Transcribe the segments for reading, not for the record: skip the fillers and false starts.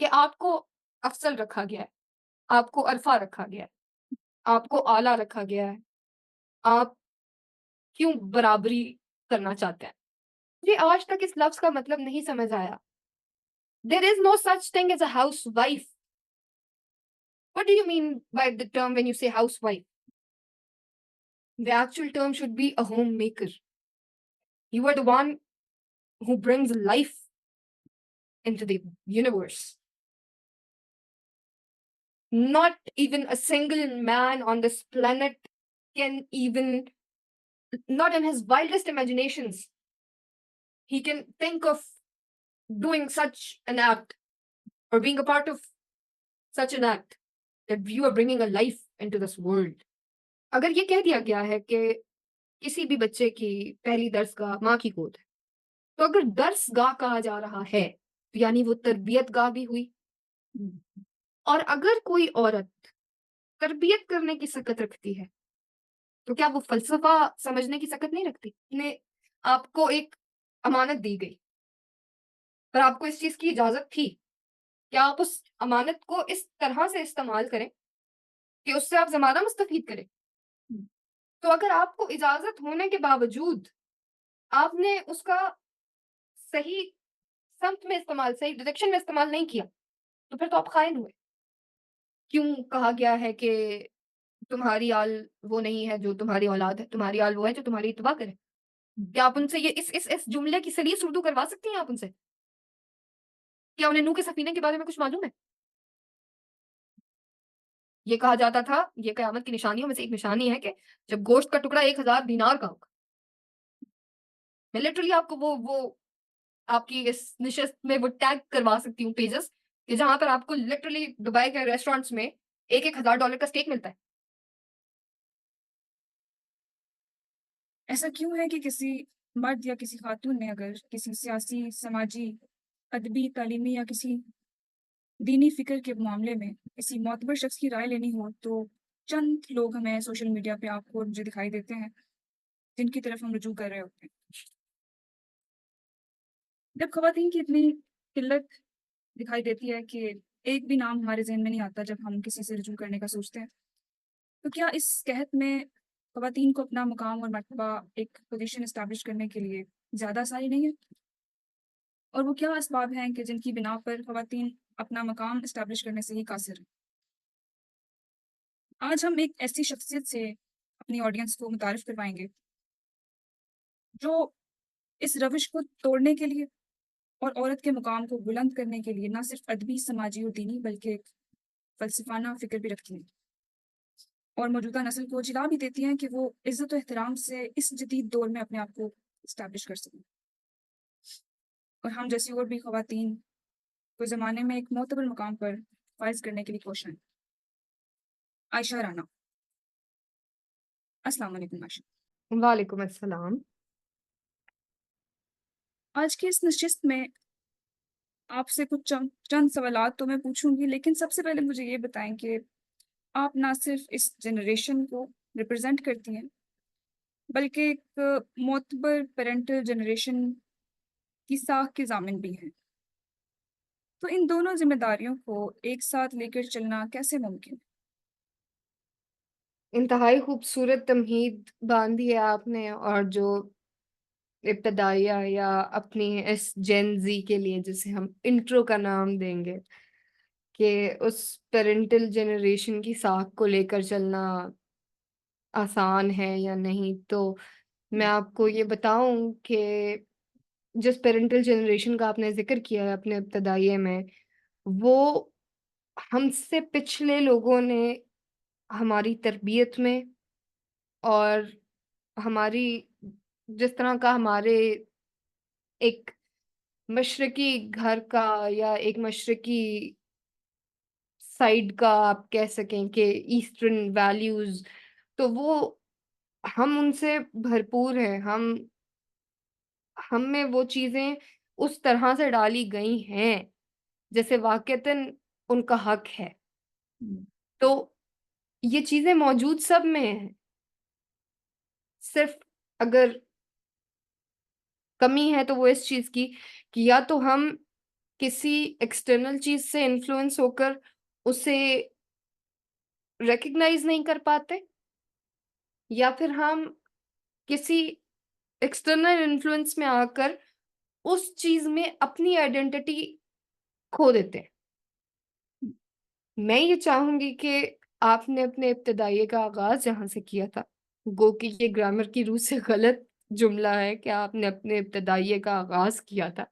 कि आपको अफ़ज़ल रखा गया है, आपको अरफ़ा रखा गया है, आपको आला रखा गया है, आप क्यों बराबरी करना चाहते हैं? मुझे आज तक इस लफ्ज़ का मतलब नहीं समझ आया। There is no such thing as a housewife. What do you mean by the term when you say housewife? The actual term should be a homemaker. You are the one who brings life into the universe. Not even a single man on this planet can even, not in his wildest imaginations, he can think of doing such an act or being a part of such an act that you are bringing a life into this world. अगर ये कह दिया गया है कि किसी भी बच्चे की पहली दर्सगाह माँ की गोद है, तो अगर दर्सगाह कहा जा रहा है, तो यानी वो तरबियतगाह भी हुई। और अगर कोई औरत तरबियत करने की सकत रखती है, तो क्या वो फ़लसफ़ा समझने की सकत नहीं रखती? ने आपको एक अमानत दी गई, पर आपको इस चीज़ की इजाज़त थी कि आप उस अमानत को इस तरह से इस्तेमाल करें कि उससे आप ज़माना मुस्तफ़ीद करें। तो अगर आपको इजाज़त होने के बावजूद आपने उसका सही समत में इस्तेमाल, सही डायरेक्शन में इस्तेमाल नहीं किया, तो फिर तो आप ख़ाइन हुए। क्यों कहा गया है कि तुम्हारी आल वो नहीं है जो तुम्हारी औलाद है, तुम्हारी आल वो है जो तुम्हारी इत्तबा करे। क्या आप उनसे ये इस जुमले की सलीस उर्दू करवा सकती हैं आप उनसे? क्या उन्हें नूह के सफ़ीने के बारे में कुछ मालूम है? ये कहा जाता था, ये क़यामत की निशानियों में से एक निशानी है कि जब गोश्त का टुकड़ा 1000 दीनार का होगा। मैं लिटरली आपको वो आपकी इस निशस्त में वो टैग करवा सकती हूँ पेजेज़ कि जहाँ पर आपको लिटरली दुबई के रेस्टोरेंट्स में 1-1 हज़ार डॉलर का स्टेक मिलता है। ऐसा क्यों है कि किसी मर्द या किसी खातून ने अगर किसी सियासी, समाजी, अदबी, तालीमी या किसी दीनी फ़िक्र के मामले में किसी मोतबर शख्स की राय लेनी हो, तो चंद लोग हमें सोशल मीडिया पे आपको और मुझे दिखाई देते हैं, जिनकी तरफ हम रुजू कर रहे होते हैं। जब ख़वातीन की इतनी किल्लत दिखाई देती है कि एक भी नाम हमारे ज़हन में नहीं आता जब हम किसी से रुजू करने का सोचते हैं, तो क्या इस कहत में ख़वातीन को अपना मुकाम और मर्तबा एक पोज़ीशन एस्टेब्लिश करने के लिए ज़्यादा आसानी नहीं है? और वो क्या असबाब हैं कि जिनकी बिना पर ख़वातीन अपना मकाम एस्टेब्लिश करने से ही कासिर हैं? आज हम एक ऐसी शख्सियत से अपनी ऑडियंस को मुतारिफ करवाएँगे, जो इस रविश को तोड़ने के लिए और औरत के मुकाम को बुलंद करने के लिए ना सिर्फ़ अदबी, समाजी और दीनी बल्कि एक फ़लसफ़ाना फ़िक्र भी रखती हैं और मौजूदा नस्ल को जिला भी देती हैं कि वो इज़्ज़त और एहतराम से इस जदीद दौर में अपने आप को एस्टेब्लिश कर सकें। और हम जैसी और भी ख़वातीन को ज़माने में एक मोतबर मुकाम पर फ़ाइज़ करने के लिए कोश हैं। आयशा राना। अस्सलाम वालेकुम आयशा। वालेकुम अस्सलाम। आज की इस नशिस्त में आपसे कुछ चंद सवालात तो मैं पूछूँगी, लेकिन सबसे पहले मुझे ये बताएँ कि आप ना सिर्फ़ इस जनरेशन को रिप्रेज़ेंट करती हैं, बल्कि एक मोतबर पैरेंटल जनरेशन की साख की ज़ामिन भी हैं। तो इन दोनों ज़िम्मेदारियों को एक साथ लेकर चलना कैसे मुमकिन है? इंतहाई खूबसूरत तमहीद बाँधी है आपने, और जो इब्तदाइया या अपनी इस जेन ज़ी के लिए जिसे हम इंट्रो का नाम देंगे, कि उस पैरेंटल जनरेशन की साख को लेकर चलना आसान है या नहीं, तो मैं आपको ये बताऊँ कि जिस पैरेंटल जनरेशन का आपने ज़िक्र किया है अपने इब्तदाइये में, वो हमसे पिछले लोगों ने हमारी तरबियत में और हमारी जिस तरह का हमारे एक मशरकी घर का या एक मशरकी साइड का आप कह सकें कि ईस्टर्न वैल्यूज़, तो वो हम उनसे भरपूर हैं। हम में वो चीज़ें उस तरह से डाली गई हैं, जैसे वाक़ईतन उनका हक है। हुँ, तो ये चीज़ें मौजूद सब में हैं। सिर्फ़ अगर कमी है तो वो इस चीज़ की कि या तो हम किसी एक्सटर्नल चीज से इन्फ्लुएंस होकर उसे रिकग्नाइज नहीं कर पाते, या फिर हम किसी एक्सटर्नल इन्फ्लुएंस में आकर उस चीज में अपनी आइडेंटिटी खो देते हैं। मैं ये चाहूंगी कि आपने अपने इब्तदाई का आगाज जहां से किया था, गो कि ये ग्रामर की रूह से गलत जुमला है कि आपने अपने इब्तदाई का आगाज किया था,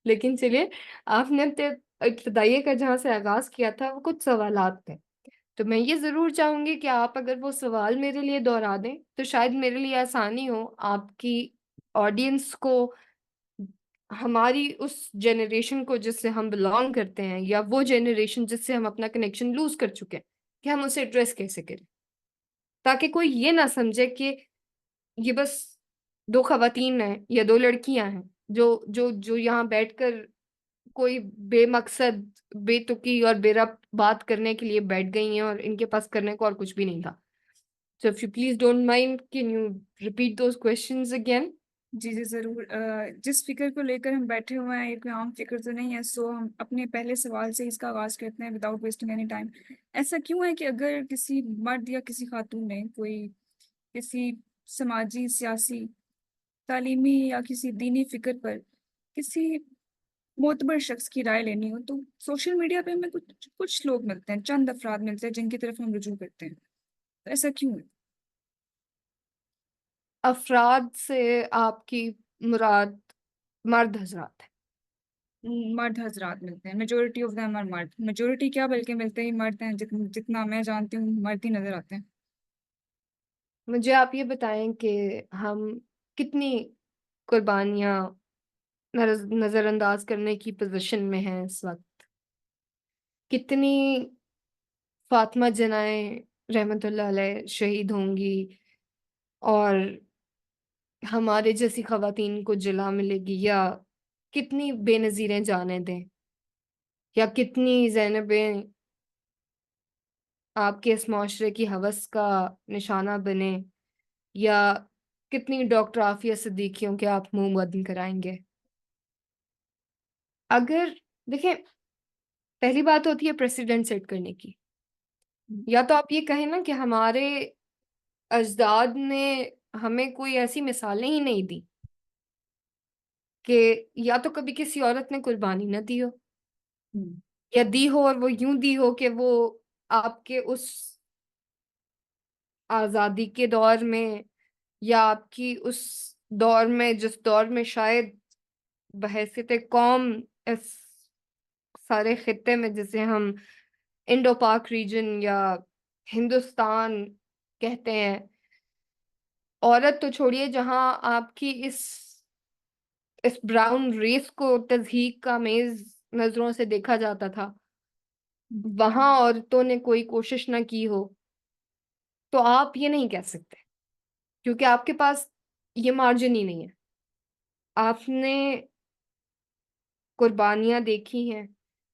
लेकिन चलिए, आपने अपने इब्तदाई का जहां से आगाज किया था वो कुछ सवालात थे। तो मैं ये जरूर चाहूंगी कि आप अगर वो सवाल मेरे लिए दोहरा दें तो शायद मेरे लिए आसानी हो आपकी ऑडियंस को, हमारी उस जनरेशन को जिससे हम बिलोंग करते हैं, या वो जनरेशन जिससे हम अपना कनेक्शन लूज कर चुके हैं, कि हम उसे एड्रेस कैसे करें, ताकि कोई ये ना समझे कि ये बस दो खवातीन हैं या दो लड़कियां हैं जो जो जो यहाँ बैठकर कोई बेमकसद, बेतुकी और बेरब बात करने के लिए बैठ गई हैं और इनके पास करने को और कुछ भी नहीं था। So if you please don't mind, can you repeat those questions again? जी जी ज़रूर। जिस फिक्र को लेकर हम बैठे हुए हैं, ये कोई आम फिक्र तो नहीं है, सो हम अपने पहले सवाल से इसका आगाज़ करते हैं विदाउट वेस्टिंग एनी टाइम। ऐसा क्यों है कि अगर किसी मर्द या किसी खातून ने कोई किसी समाजी, सियासी, तालीमी या किसी दीनी फिक्र पर किसी मोतबर शख्स की राय लेनी हो, तो सोशल मीडिया पे हमें कुछ कुछ लोग मिलते हैं, चंद अफराद मिलते हैं जिनकी तरफ हम रुजू करते हैं। तो ऐसा क्यों है? अफराद से आपकी मुराद मर्द हजरात है? मर्द हजरात मिलते हैं, मेजोरिटी ऑफ देम आर मर्द। मेजोरिटी क्या, बल्कि मिलते ही मर्द हैं, जितना मैं जानती हूँ मर्द ही नजर आते हैं। मुझे आप ये बताएं कि हम कितनी कुर्बानियां नजरअंदाज करने की पोजीशन में हैं इस वक्त, कितनी फातिमा जनाएं रहमतुल्लाह अलैह शहीद होंगी, और हमारे जैसी खवातीन को जला मिलेगी, या कितनी बेनजीरें जाने दें, या कितनी जैनबें आपके इस माशरे की हवस का निशाना बने, या कितनी डॉक्टर आफिया सिद्दीकियों के आप मुंह बंद कराएंगे। अगर देखें, पहली बात होती है प्रेसिडेंट सेट करने की, या तो आप ये कहें ना कि हमारे अजदाद ने हमें कोई ऐसी मिसालें ही नहीं दी कि या तो कभी किसी औरत ने कुर्बानी ना दी हो, हम्म। या दी हो और वो यूं दी हो कि वो आपके उस आजादी के दौर में, या आपकी उस दौर में जिस दौर में शायद बहैसियत कौम इस सारे खित्ते में जिसे हम इंडो पाक रीजन या हिंदुस्तान कहते हैं, औरत तो छोड़िए, जहां आपकी इस ब्राउन रेस को तजहीक का मेज नजरों से देखा जाता था, वहां औरतों ने कोई कोशिश ना की हो, तो आप ये नहीं कह सकते, क्योंकि आपके पास ये मार्जिन ही नहीं है। आपने कुर्बानियां देखी हैं,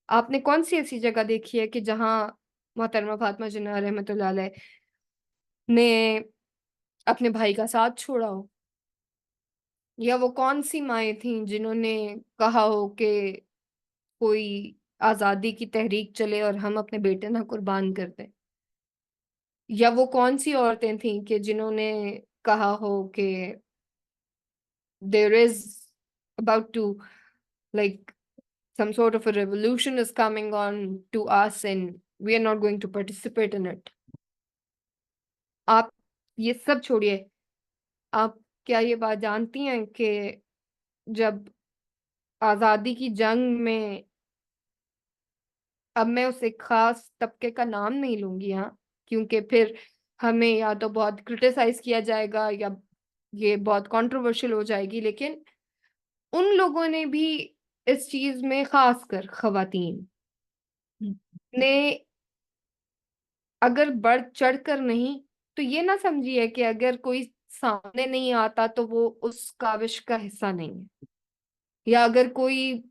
आपने कौन सी ऐसी जगह देखी है कि जहां मोहतरमा फातिमा जिन्ना रहमतुल्लाह अलैह ने अपने भाई का साथ छोड़ा हो, या वो कौन सी माएँ थीं जिन्होंने कहा हो कि कोई आजादी की तहरीक चले और हम अपने बेटे ना कुर्बान कर दें, या वो कौन सी औरतें थीं कि जिन्होंने कहा हो कि there is about to, like, some sort of a revolution is coming on to us and we are not going to participate in it. आप ये सब छोड़िए, आप क्या ये बात जानती हैं कि जब आजादी की जंग में, अब मैं उस एक खास तबके का नाम नहीं लूंगी यहाँ, क्योंकि फिर हमें या तो बहुत क्रिटिसाइज किया जाएगा या ये बहुत कंट्रोवर्शियल हो जाएगी, लेकिन उन लोगों ने भी इस चीज में, खासकर खवातीन ने, अगर बढ़ चढ़ कर नहीं, तो ये ना समझिए कि अगर कोई सामने नहीं आता तो वो उस काविश का हिस्सा नहीं है, या अगर कोई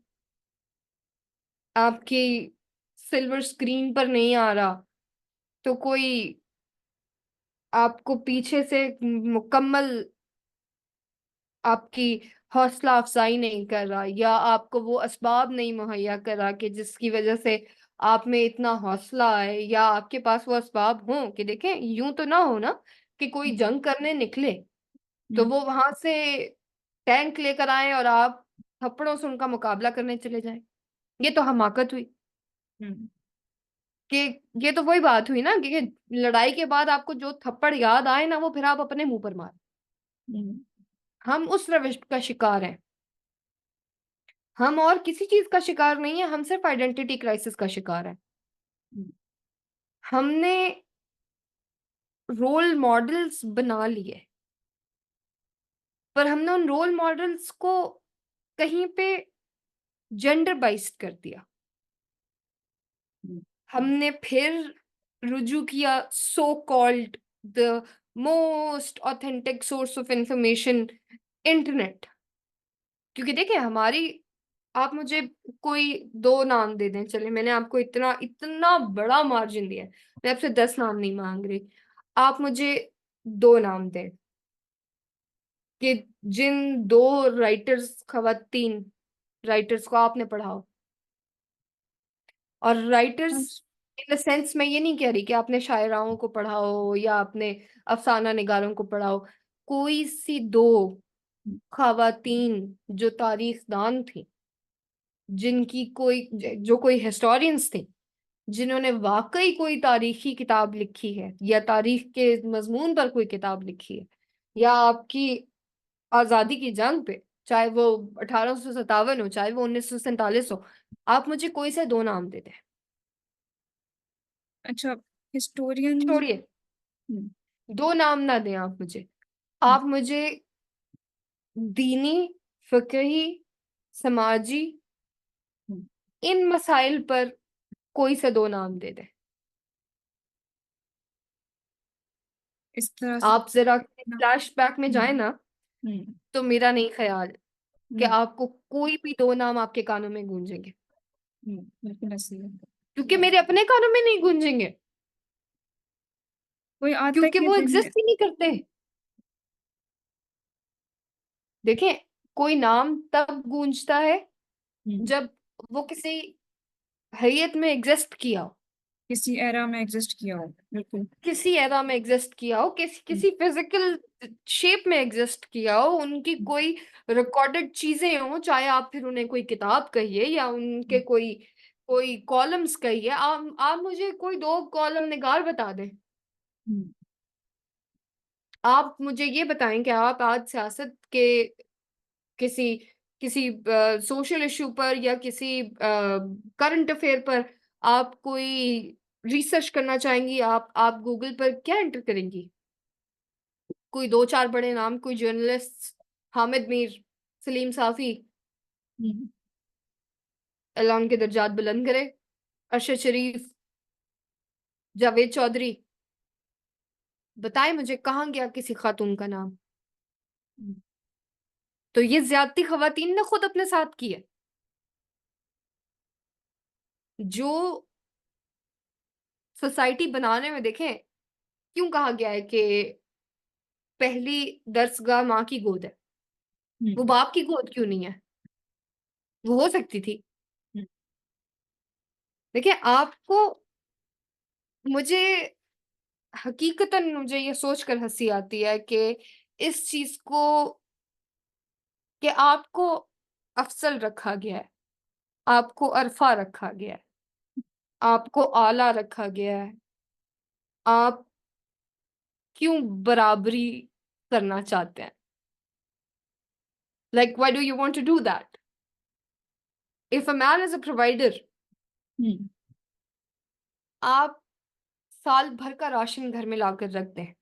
आपकी सिल्वर स्क्रीन पर नहीं आ रहा तो कोई आपको पीछे से मुकम्मल आपकी हौसला अफजाई नहीं कर रहा, या आपको वो असबाब नहीं मुहैया करा कि जिसकी वजह से आप में इतना हौसला आए, या आपके पास वो असबाब हों कि देखें, यूं तो ना हो ना कि कोई जंग करने निकले तो हम्म, वो वहां से टैंक लेकर आए और आप थप्पड़ों से उनका मुकाबला करने चले जाएं। ये तो हमाकत हुई। हम्म, कि ये तो वही बात हुई ना कि लड़ाई के बाद आपको जो थप्पड़ याद आए ना, वो फिर आप अपने मुंह पर मार। हम्म, हम उस रविश का शिकार हैं। हम और किसी चीज का शिकार नहीं है, हम सिर्फ आइडेंटिटी क्राइसिस का शिकार है। हम्म, हमने रोल मॉडल्स बना लिए, पर हमने उन रोल मॉडल्स को कहीं पे जेंडर बाइस्ड कर दिया। हम्म, हमने फिर रुजू किया so called the most authentic source of information, internet. क्योंकि देखिए हमारी, आप मुझे कोई दो नाम दे दें, चले, मैंने आपको इतना इतना बड़ा मार्जिन दिया है, मैं आपसे 10 नाम नहीं मांग रही, आप मुझे दो नाम दें कि जिन दो राइटर्स, खवातीन राइटर्स को आपने पढ़ा हो। और राइटर्स अच्छा, इन द सेंस, मैं ये नहीं कह रही कि आपने शायराओं को पढ़ा हो या आपने अफसाना निगारों को पढ़ा हो, कोई सी दो खवातीन जो तारीखदान थी, जिनकी कोई, जो कोई हिस्टोरियंस थे, जिन्होंने वाकई कोई तारीखी किताब लिखी है या तारीख के मजमून पर कोई किताब लिखी है, या आपकी आजादी की जंग पे, चाहे वो 1857 हो, चाहे वो 1947 हो, आप मुझे कोई से दो नाम दे दें। अच्छा, हिस्टोरियन। छोड़िए, हम्म, दो नाम ना दें आप मुझे, हम्म, आप मुझे दीनी, फिकही, समाजी, हम्म, इन मसाइल पर कोई से दो नाम दे दें। इस तरह से। आप जरा ना। फ्लैशबैक में जाए हम्म, ना, हम्म, तो मेरा नहीं ख्याल कि हम्म, आपको कोई भी दो नाम आपके कानों में गूंजेंगे, बिल्कुल ऐसी है। क्योंकि मेरे अपने कानों में नहीं गूंजेंगे, कोई आज तक क्योंकि के वो दिन में। एग्जिस्ट ही नहीं करते। देखें, कोई नाम तब गूंजता है हम्म, जब वो किसी हैयत में एग्जिस्ट किया हो, किसी एरा में एग्जिस्ट किया हो, बिल्कुल। किसी एरा में एग्जिस्ट किया हो, किसी हम्म, किसी फिजिकल शेप में एग्जिस्ट किया हो, उनकी हम्म, कोई रिकॉर्डेड चीजें हो, चाहे आप फिर उन्हें कोई किताब कहिए या उनके कोई कोई कॉलम्स कहिए। आप मुझे कोई दो कॉलम निगार बता दें। हम्म, आप मुझे ये बताएं कि आप आज सियासत के किसी किसी सोशल इशू पर या किसी करंट अफेयर पर आप कोई रिसर्च करना चाहेंगी, आप गूगल पर क्या एंटर करेंगी? कोई दो चार बड़े नाम, कोई जर्नलिस्ट, हामिद मीर, सलीम साफी, हम्म, अल्लाह उनके दर्जात बुलंद करे, अरशद शरीफ, जावेद चौधरी, बताएं मुझे कहाँ गया किसी खातून का नाम? हम्म, तो ये ज्यादती खवातीन ने खुद अपने साथ की है। जो सोसाइटी बनाने में देखें, क्यों कहा गया है कि पहली दर्सगाह माँ की गोद है, वो हम्म, बाप की गोद क्यों नहीं है? वो हो सकती थी। हम्म, देखिए आपको, मुझे हकीकतन मुझे ये सोचकर हंसी आती है कि इस चीज को, कि आपको अफसल रखा गया है, आपको अरफा रखा गया है, आपको आला रखा गया है, आप क्यों बराबरी करना चाहते हैं? Like why do you want to do that? If a man is a provider, hmm, आप साल भर का राशन घर में लाकर रख दें,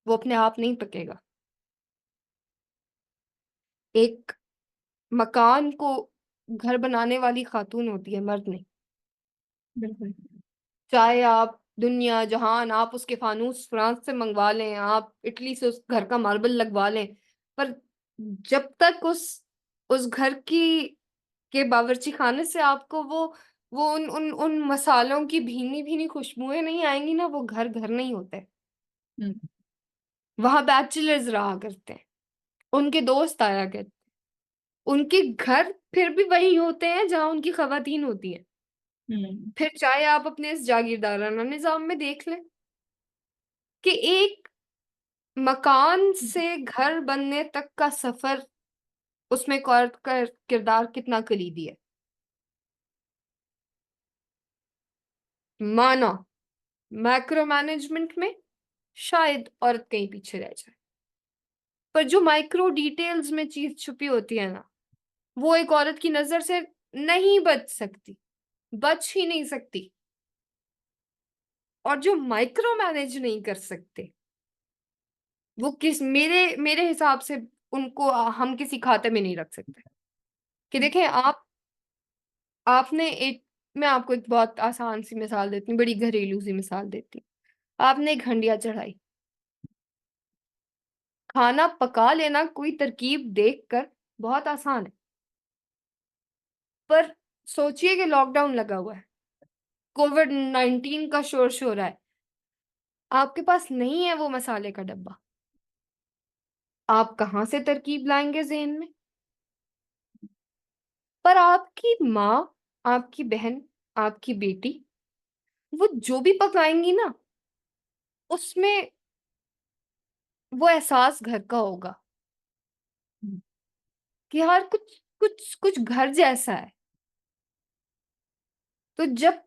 वो अपने आप नहीं पकेगा। एक मकान को घर बनाने वाली खातून होती है, मर्द नहीं। बिल्कुल। चाहे आप दुनिया जहान, आप उसके फानूस फ्रांस से मंगवा लें, आप इटली से उस घर का मार्बल लगवा लें, पर जब तक उस घर की के बावर्ची खाने से आपको वो उन उन उन मसालों की भीनी भीनी खुशबुएं नहीं आएंगी ना, वो घर घर नहीं होते। हम्म, वहां बैचलर्स रहा करते हैं, उनके दोस्त आया करते, उनके घर फिर भी वही होते हैं जहां उनकी खवातीन होती हैं। हम्म। फिर चाहे आप अपने इस जागीरदाराना निजाम में देख लें कि एक मकान से घर बनने तक का सफर, उसमें एक औरत का किरदार कितना कलीदी है। माना मैक्रो मैनेजमेंट में शायद औरत कहीं पीछे रह जाए, पर जो माइक्रो डिटेल्स में चीज छुपी होती है ना, वो एक औरत की नजर से नहीं बच सकती, बच ही नहीं सकती। और जो माइक्रो मैनेज नहीं कर सकते, वो किस मेरे मेरे हिसाब से उनको हम किसी खाते में नहीं रख सकते। कि देखें आपने एक मैं आपको एक बहुत आसान सी मिसाल देती हूँ, बड़ी घरेलू सी मिसाल देती हूँ। आपने एक हंडिया चढ़ाई, खाना पका लेना कोई तरकीब देखकर बहुत आसान है, पर सोचिए कि लॉकडाउन लगा हुआ है, कोविड-19 का शोर शोर है, आपके पास नहीं है वो मसाले का डब्बा, आप कहाँ से तरकीब लाएंगे जहन में? पर आपकी माँ, आपकी बहन, आपकी बेटी, वो जो भी पकाएंगी ना, उसमें वो एहसास घर का होगा कि यार कुछ कुछ कुछ घर जैसा है। तो जब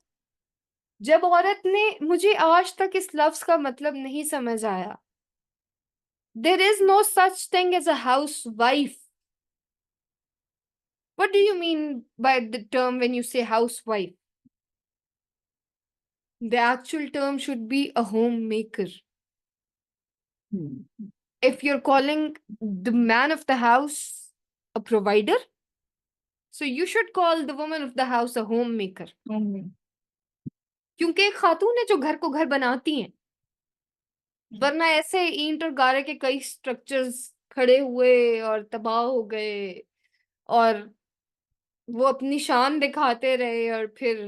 जब औरत ने, मुझे आज तक इस लफ्ज का मतलब नहीं समझ आया, there is no such thing as a house wife. What do you mean by the term when you say housewife? The actual term should be a homemaker. Hmm. If you're calling the man of the house a provider, so you should call the woman of the house a homemaker. क्योंकि एक खातून है जो घर को घर बनाती हैं, वरना ऐसे ईंट और गारे के कई स्ट्रक्चर्स खड़े हुए और तबाह हो गए, और वो अपनी शान दिखाते रहे, और फिर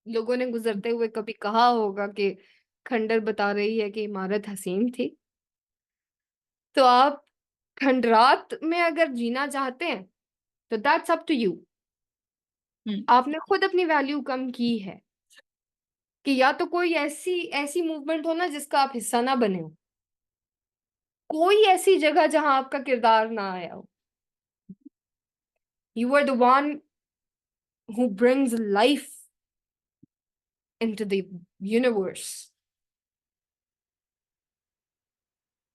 लोगों ने गुजरते हुए कभी कहा होगा कि खंडर बता रही है कि इमारत हसीन थी। तो आप खंडरात में अगर जीना चाहते हैं तो दैट्स अप टू यू। हम्म। आपने खुद अपनी वैल्यू कम की है, कि या तो कोई ऐसी ऐसी मूवमेंट हो ना जिसका आप हिस्सा ना बने हो, कोई ऐसी जगह जहां आपका किरदार ना आया हो। You are the one who brings life into the universe.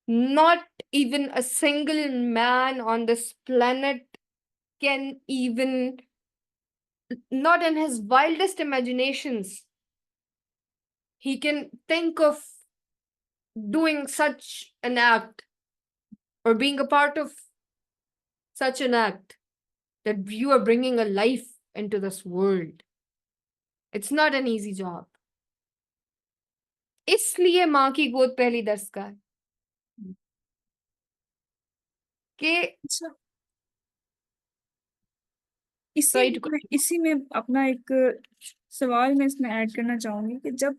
Not even a single man on this planet can even, not in his wildest imaginations, he can think of doing such an act or being a part of such an act that you are bringing a life into this world. It's not an easy job. इसलिए माँ की गोद पहली दस्तक है कि अच्छा, sorry to इसी में अपना एक सवाल मैं इसमें ऐड करना चाहूंगी कि जब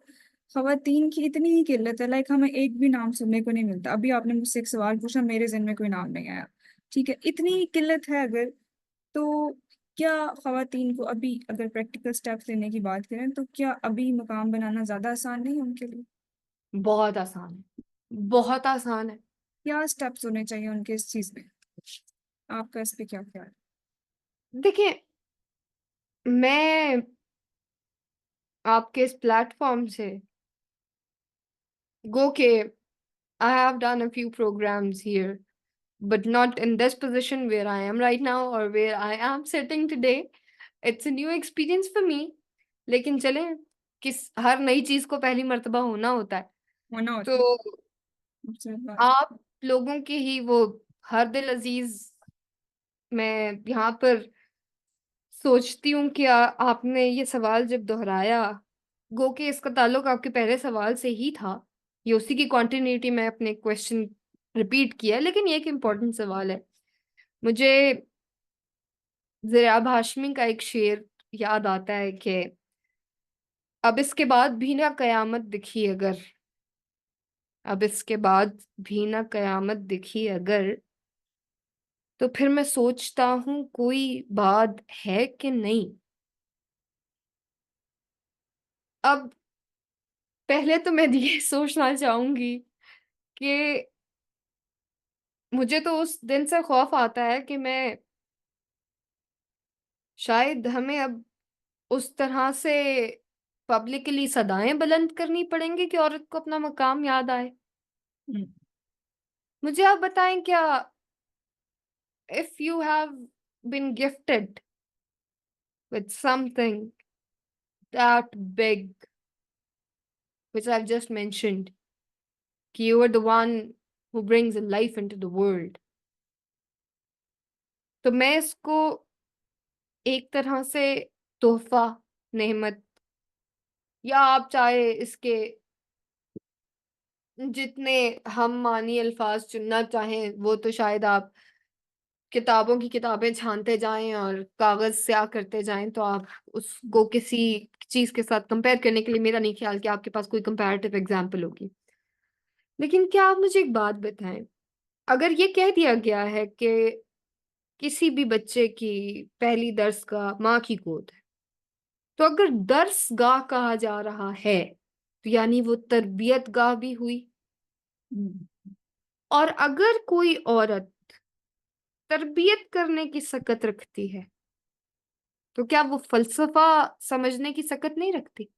खवातीन की इतनी ही किल्लत है, लाइक हमें एक भी नाम सुनने को नहीं मिलता। अभी आपने मुझसे एक सवाल पूछा, मेरे ज़हन में कोई नाम नहीं आया। ठीक है, इतनी ही किल्लत है अगर, तो क्या खवातीन को अभी अगर प्रैक्टिकल स्टेप्स लेने की बात करें तो क्या अभी मकाम बनाना ज़्यादा आसान नहीं है उनके लिए? बहुत आसान है, बहुत आसान है। क्या स्टेप्स होने चाहिए उनके इस चीज़ में? आपका इस पे क्या ख्याल है? देखिए, मैं आपके इस प्लेटफॉर्म से गो के I have done a few programs here, but not in this position where I am right now or where I am sitting today. It's a new experience for me. लेकिन चले, किस हर नई चीज को पहली मर्तबा होना होता है। होना होता है। तो खूबसूरत बात। आप लोगों की ही वो हर दिल अजीज, मैं यहाँ पर सोचती हूँ कि आपने ये सवाल जब दोहराया, गो के इसका ताल्लुक आपके पहले सवाल से ही था, ये उसी की कॉन्टिन्यूटी में अपने क्वेश्चन रिपीट किया, लेकिन ये एक इम्पोर्टेंट सवाल है। मुझे ज़िराब हाशमी का एक शेर याद आता है कि अब इसके बाद भी ना कयामत दिखी अगर, अब इसके बाद भी ना कयामत दिखी अगर, तो फिर मैं सोचता हूँ कोई बात है कि नहीं। अब पहले तो मैं ये सोचना चाहूँगी कि मुझे तो उस दिन से खौफ आता है कि मैं शायद हमें अब उस तरह से पब्लिकली सदाएँ बुलंद करनी पड़ेंगी कि औरत को अपना मकाम याद आए। हुँ, मुझे आप बताएँ क्या if you have been gifted with something that big, which I've just mentioned, कि you are the one who brings life into the world. तो मैं इसको एक तरह से तोहफा, नेमत या आप चाहे इसके जितने हम मानी अल्फाज चुनना चाहें, वो तो शायद आप किताबों की किताबें छानते जाएँ और कागज़ स्याह करते जाएँ, तो आप उसको किसी चीज़ के साथ कंपेयर करने के लिए मेरा नहीं ख्याल कि आपके पास कोई कंपैरेटिव एग्ज़ाम्पल होगी। लेकिन क्या आप मुझे एक बात बताएँ, अगर ये कह दिया गया है कि किसी भी बच्चे की पहली दर्सगाह माँ की गोद है, तो अगर दर्सगाह कहा जा रहा है, तो यानी वो तरबियतगाह भी हुई। हुँ, और अगर कोई औरत तरबियत करने की सकत रखती है, तो क्या वो फ़लसफ़ा समझने की सकत नहीं रखती?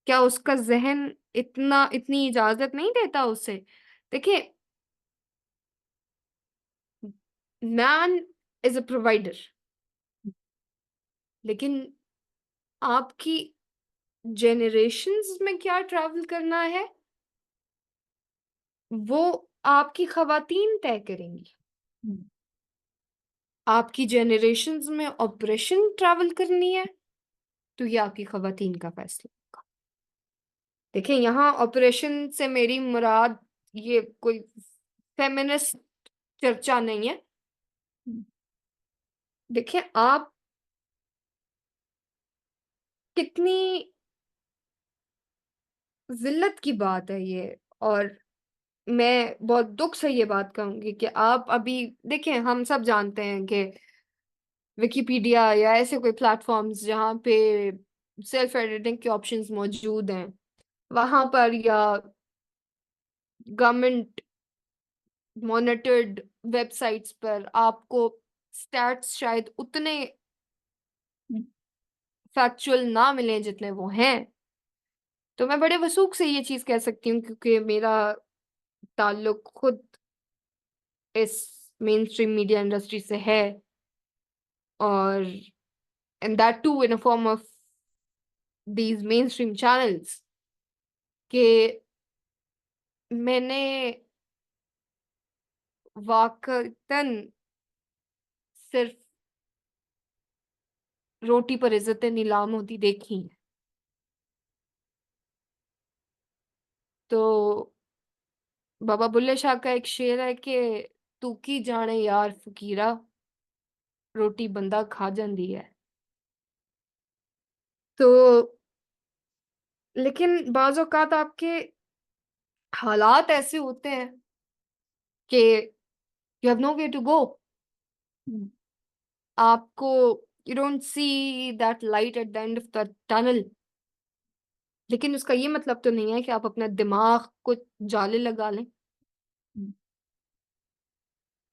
क्या उसका ज़हन इतनी इजाज़त नहीं देता उसे? देखिए, मैन इज़ अ प्रोवाइडर, लेकिन आपकी जनरेशंस में क्या ट्रैवल करना है, वो आपकी ख़वातीन तय करेंगी। हुँ, आपकी जनरेशंस में ऑपरेशन ट्रैवल करनी है, तो ये आपकी ख़वातीन का फ़ैसला होगा। देखिए, यहाँ ऑपरेशन से मेरी मुराद ये कोई फ़ेमिनिस्ट चर्चा नहीं है। हुँ, देखिए, आप कितनी ज़िल्लत की बात है ये, और मैं बहुत दुःख से ये बात कहूँगी कि आप अभी देखिए, हम सब जानते हैं कि विकिपीडिया या ऐसे कोई प्लेटफ़ॉर्म्स जहाँ पे सेल्फ एडिटिंग के ऑप्शंस मौजूद हैं, वहाँ पर या गवर्नमेंट मॉनिटर्ड वेबसाइट्स पर आपको स्टैट्स शायद उतने हुँ, फैक्चुअल ना मिलें जितने वो हैं। तो मैं बड़े वसूख से ये चीज़ कह सकती हूँ क्योंकि मेरा ताल्लुक खुद इस मेनस्ट्रीम मीडिया इंडस्ट्री से है, और and that too in a form of these mainstream channels, कि मैंने वाक़तन सिर्फ़ रोटी पर इज़्ज़तें नीलाम होती देखी हैं। तो बाबा बुल्ले शाह का एक शेर है कि तू की जाने यार फ़कीरा, रोटी बंदा खा जांदी है। तो लेकिन बाज़ औक़ात आपके हालात ऐसे होते हैं कि you have nowhere to go. Hmm, आपको you don't see that light at the end of the tunnel, लेकिन उसका ये मतलब तो नहीं है कि आप अपना दिमाग को जाले लगा लें। हुँ,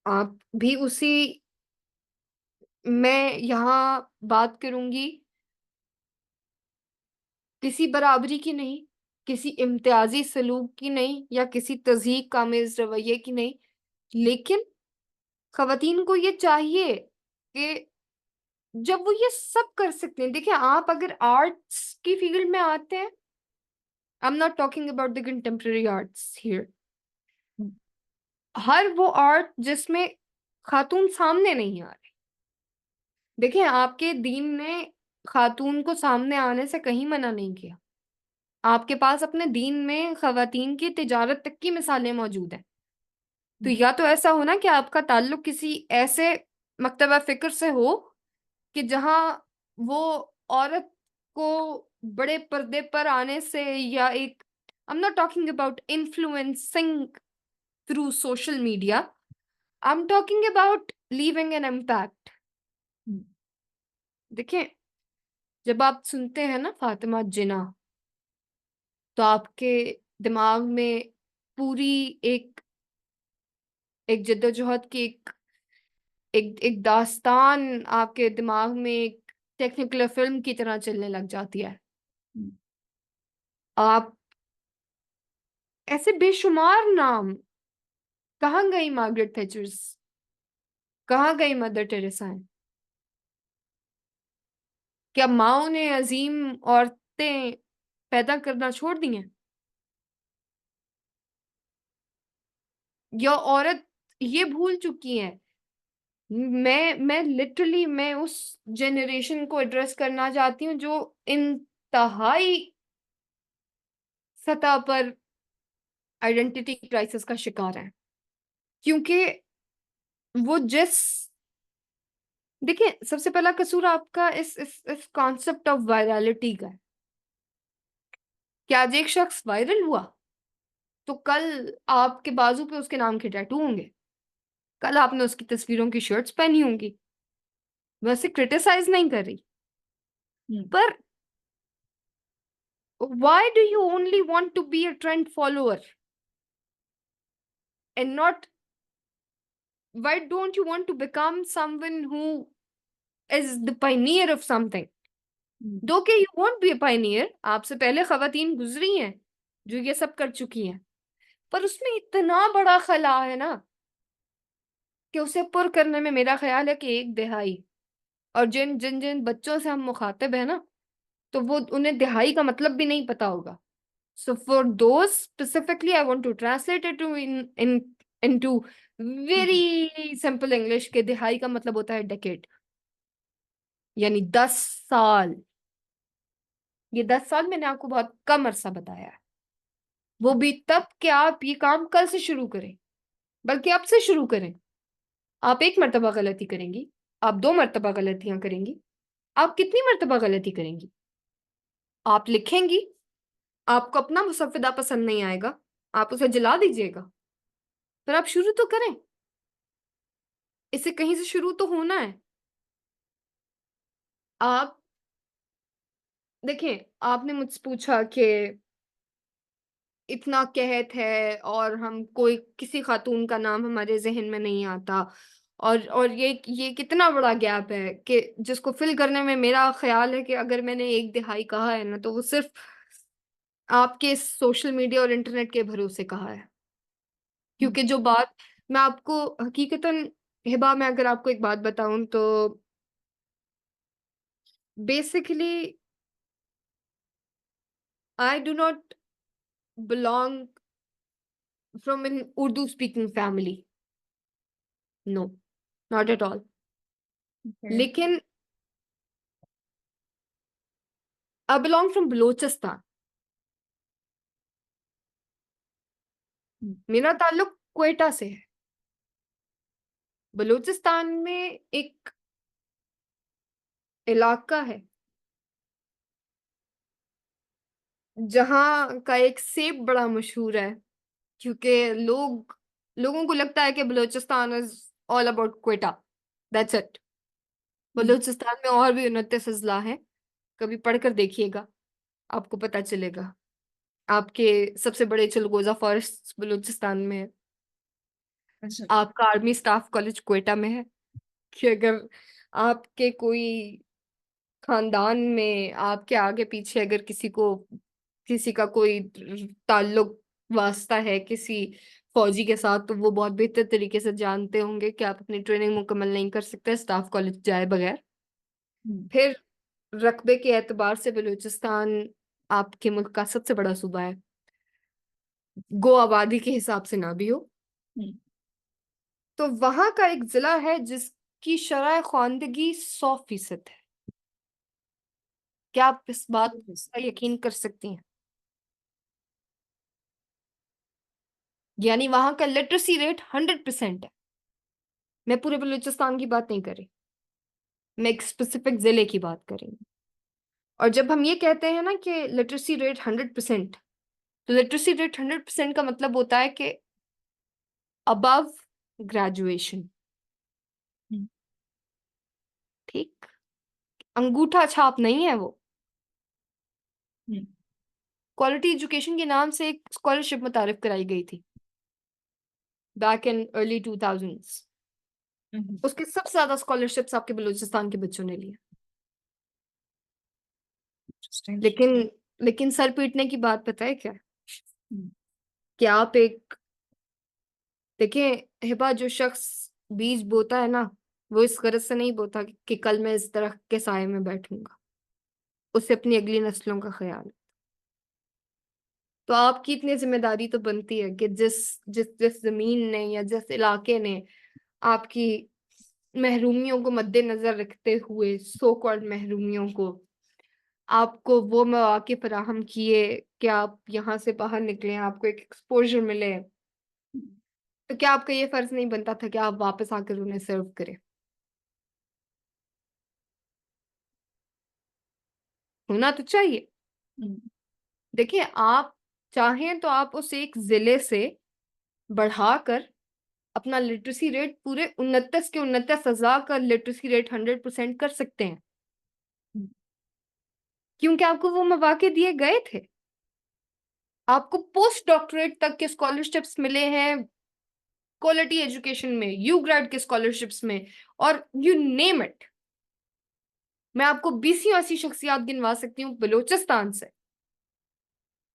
आप भी उसी मैं यहाँ बात करूँगी किसी बराबरी की नहीं, किसी इम्तियाज़ी सलूक की नहीं या किसी तज़हीक-आमेज़ रवैये की नहीं, लेकिन ख़वातीन को ये चाहिए कि जब वो ये सब कर सकते हैं, देखिए आप अगर आर्ट्स की फ़ील्ड में आते हैं, I am not talking about the contemporary arts here, hmm, हर वो आर्ट जिसमें खातून सामने नहीं आ रही। देखिए, आपके दीन ने खातून को सामने आने से कहीं मना नहीं किया। आपके पास अपने दीन में ख़वातीन की तिजारत तक की मिसालें मौजूद हैं। तो हुँ, या तो ऐसा हो ना कि आपका ताल्लुक किसी ऐसे मकतबा फ़िक्र से हो कि जहाँ वो औरत को बड़े पर्दे पर आने से या एक आई am not talking about influencing through social media, I am talking about leaving an impact. देखिए, जब आप सुनते हैं ना फातिमा जिन्ना, तो आपके दिमाग में पूरी एक एक जद्दोजहद की एक दास्तान आपके दिमाग में एक टेक्निकल फिल्म की तरह चलने लग जाती है। आप ऐसे बेशुमार नाम, कहाँ गई मार्गरेट थैचर्स, कहाँ गई मदर टेरेसा? क्या माओ ने अजीम औरतें पैदा करना छोड़ दी हैं? या औरत ये भूल चुकी है? मैं लिटरली मैं उस जनरेशन को एड्रेस करना चाहती हूँ जो इंतहाई सतह पर आइडेंटिटी क्राइसिस का शिकार है। क्योंकि वो देखिए, सबसे पहला कसूर आपका इस कॉन्सेप्ट ऑफ वायरलिटी का है कि आज एक शख्स वायरल हुआ तो कल आपके बाजू पे उसके नाम के टैटू होंगे, कल आपने उसकी तस्वीरों की शर्ट्स पहनी होंगी। वैसे क्रिटिसाइज नहीं कर रही, पर why do you only want to be a trend follower and not, why don't you want to become someone who is the pioneer of something? दो के you want be a pioneer, आपसे पहले खवातीन गुजरी हैं जो ये सब कर चुकी हैं, पर उसमें इतना बड़ा खला है ना कि उसे पुर करने में मेरा ख्याल है कि एक दिहाई, और जिन जिन जिन बच्चों से हम मुखातिब है ना, तो वो उन्हें दिहाई का मतलब भी नहीं पता होगा। So for those specifically I want to translate it to in into very simple English के दिहाई का मतलब होता है डेकेड, यानी 10 साल। ये 10 साल मैंने आपको बहुत कम अरसा बताया है, वो भी तब कि आप ये काम कल से शुरू करें, बल्कि अब से शुरू करें। आप एक मर्तबा गलती करेंगी, आप 2 मर्तबा गलतियां करेंगी, आप कितनी मर्तबा गलती करेंगी? आप लिखेंगी, आपको अपना मुसफ्फिदा पसंद नहीं आएगा, आप उसे जला दीजिएगा, पर आप शुरू तो करें। इसे कहीं से शुरू तो होना है। आप देखें, आपने मुझसे पूछा कि इतना कहत है और हम कोई किसी खातून का नाम हमारे जहन में नहीं आता, और ये कितना बड़ा गैप है कि जिसको फिल करने में मेरा ख्याल है कि अगर मैंने एक दिहाई कहा है ना, तो वो सिर्फ आपके सोशल मीडिया और इंटरनेट के भरोसे कहा है। क्योंकि जो बात मैं आपको हकीकतन, हिबा, मैं अगर आपको एक बात बताऊं तो basically I do not belong from an Urdu speaking family, no, not at all. लेकिन आई बिलोंग फ्रॉम बलोचिस्तान। मेरा ताल्लुक क्वेटा से है। बलूचिस्तान में एक इलाका है जहाँ का एक सेब बड़ा मशहूर है, क्योंकि लोगों को लगता है कि Balochistan is all about Quetta, that's it. Balochistan में और भी 29 अजला हैं, कभी पढ़कर देखिएगा, आपको पता चलेगा। आपके सबसे बड़े चिलगोजा फॉरेस्ट बलूचिस्तान में है, अच्छा। आपका आर्मी स्टाफ कॉलेज क्वेटा में है। कि अगर आपके कोई खानदान में आपके आगे पीछे अगर किसी का कोई ताल्लुक वास्ता है किसी फौजी के साथ, तो वो बहुत बेहतर तरीके से जानते होंगे कि आप अपनी ट्रेनिंग मुकम्मल नहीं कर सकते स्टाफ कॉलेज जाए बगैर। फिर रकबे के एतबार से बलूचिस्तान आपके मुल्क का सबसे बड़ा सूबा है, गो आबादी के हिसाब से ना भी हो। तो वहां का एक जिला है जिसकी शरह ख्वानदगी 100% है। क्या आप इस बात का यकीन कर सकती हैं? यानी वहां का लिटरेसी रेट 100% है। मैं पूरे बलूचिस्तान की बात नहीं कर रही, मैं एक स्पेसिफिक जिले की बात कर रही हूँ। और जब हम ये कहते हैं ना कि लिटरेसी रेट 100%, तो लिटरेसी रेट 100% का मतलब होता है कि अबव ग्रेजुएशन। ठीक, अंगूठा छाप नहीं है वो। हम्म, क्वालिटी एजुकेशन के नाम से एक स्कॉलरशिप मुतारिफ कराई गई थी बैक इन अर्ली 2000s। हम्म, उसके सबसे ज्यादा स्कॉलरशिप्स आपके बलूचिस्तान के बच्चों ने लिए। interesting। लेकिन लेकिन सर पीटने की बात पता है क्या है? हम्म, कि आप एक, देखिए हिबा, जो शख्स बीज बोता है ना, वो इस गरज से नहीं बोता कि कल मैं इस दरख्त के साए में बैठूंगा। उसे अपनी अगली नस्लों का ख्याल है। तो आपकी इतनी जिम्मेदारी तो बनती है कि जिस जिस जिस जमीन ने या जिस इलाके ने आपकी महरूमियों को मद्देनजर रखते हुए, सो कॉल्ड महरूमियों को, आपको वो मौके फराहम किए कि आप यहाँ से बाहर निकलें, आपको एक एक्सपोजर मिले, तो क्या आपका ये फर्ज नहीं बनता था कि आप वापस आकर उन्हें सर्व करें? होना तो चाहिए। हम्म, देखिए, आप चाहें तो आप उस एक जिले से बढ़ाकर अपना लिटरेसी रेट पूरे 29 के 29,000 का लिटरेसी रेट 100% कर सकते हैं, हम्म, क्योंकि आपको वो मौके दिए गए थे। आपको पोस्ट डॉक्टरेट तक के स्कॉलरशिप्स मिले हैं क्वालिटी एजुकेशन में, यू ग्रेड के स्कॉलरशिप्स में, और यू नेम इट। मैं आपको 20 ऐसी शख्सियात गिनवा सकती हूँ बलूचिस्तान से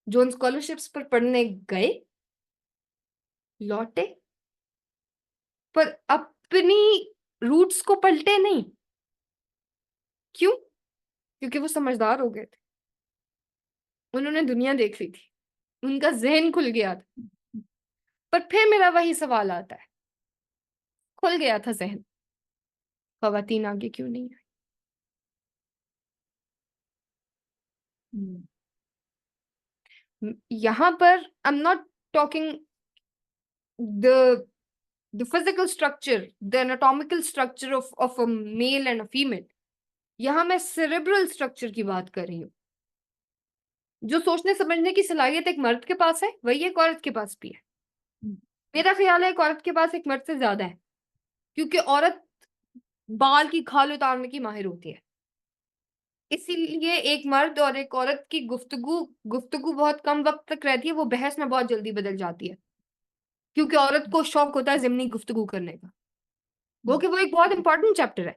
जो उन स्कॉलरशिप्स पर पढ़ने गए, लौटे, पर अपनी रूट्स को पलटे नहीं। क्यों? क्योंकि वो समझदार हो गए थे, उन्होंने दुनिया देख ली थी, उनका जहन खुल गया था। पर फिर मेरा वही सवाल आता है, खुल गया था जहन, खवातीन आगे क्यों नहीं हम्म, आई? यहाँ पर आई am not talking the the physical structure, the anatomical structure of a male and a female. यहां मैं cerebral structure की बात कर रही हूँ। जो सोचने समझने की सलाहियत एक मर्द के पास है, वही एक औरत के पास भी है। हम्म, मेरा ख्याल है एक औरत के पास एक मर्द से ज्यादा है, क्योंकि औरत बाल की खाल उतारने की माहिर होती है। इसीलिए एक मर्द और एक औरत की गुफ्तगू गुफ्तगू बहुत कम वक्त तक रहती है, वो बहस में बहुत जल्दी बदल जाती है, क्योंकि औरत को शौक होता है जिमनी गुफ्तगू करने का, वो कि वो एक बहुत इंपॉर्टेंट चैप्टर है।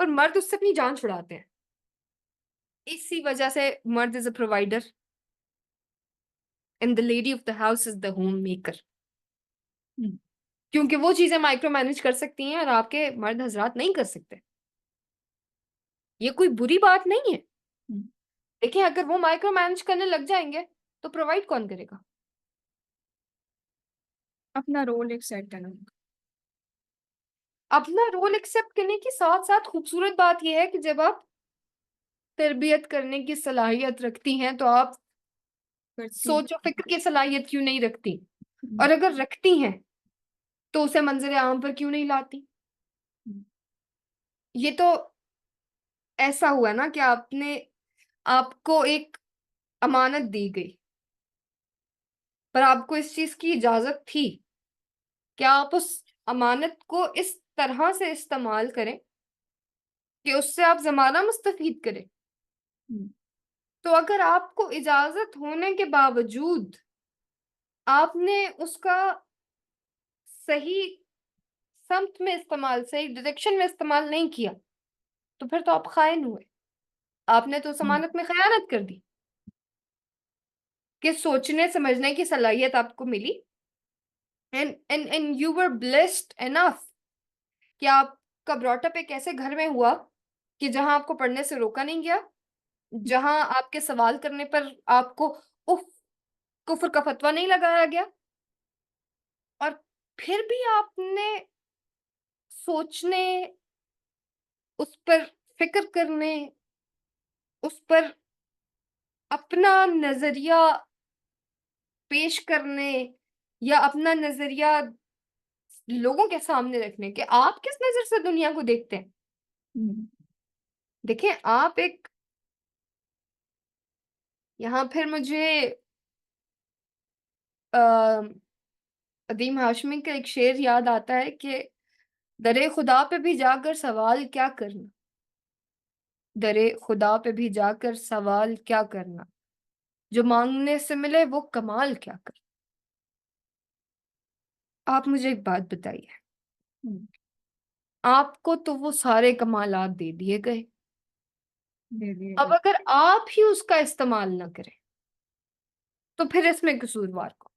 पर मर्द उससे अपनी जान छुड़ाते हैं। इसी वजह से मर्द is a provider and the lady of the house is the homemaker, hmm, क्योंकि वो चीजें माइक्रो मैनेज कर सकती हैं और आपके मर्द हजरात नहीं कर सकते। ये कोई बुरी बात नहीं है। हम्म। देखिए, अगर वो माइक्रो मैनेज करने लग जाएंगे तो प्रोवाइड कौन करेगा? अपना रोल एक सेट करना। अपना रोल एक्सेप्ट करने की साथ साथ खूबसूरत बात यह है कि जब आप तरबियत करने की सलाहियत रखती हैं तो आप करती। सोच और फिक्र की सलाहियत क्यों नहीं रखती? हम्म, और अगर रखती हैं तो उसे मंजर आम पर क्यों नहीं लाती? हम्म, ये तो ऐसा हुआ ना कि आपको एक अमानत दी गई, पर आपको इस चीज की इजाजत थी कि आप उस अमानत को इस तरह से इस्तेमाल करें कि उससे आप जमाना मुस्तफीद करें। हम्म, तो अगर आपको इजाजत होने के बावजूद आपने उसका सही समत में इस्तेमाल, सही डायरेक्शन में इस्तेमाल नहीं किया, तो फिर तो आप खाइन हुए। आपने तो उस हम्म, अमानत में खयानत कर दी कि सोचने समझने की सलाहियत आपको मिली, and you were blessed enough कि आपका ब्रॉटअप एक ऐसे घर में हुआ कि जहां आपको पढ़ने से रोका नहीं गया, जहां आपके सवाल करने पर आपको उफ कुफर का फतवा नहीं लगाया गया, और फिर भी आपने सोचने, उस पर फिक्र करने, उस पर अपना नजरिया पेश करने, या अपना नजरिया लोगों के सामने रखने के आप किस नजर से दुनिया को देखते हैं। हम्म, देखें, आप एक, यहाँ फिर मुझे आ, अदीम हाशमी का एक शेर याद आता है कि दरे खुदा पे भी जाकर सवाल क्या करना। दरे खुदा पे भी जाकर सवाल क्या करना, जो मांगने से मिले वो कमाल क्या कर। आप मुझे एक बात बताइए, हम्म, आपको तो वो सारे कमालात दे दिए गए, दे दिए अब गए। अगर आप ही उसका इस्तेमाल ना करें तो फिर इसमें कसूरवार को।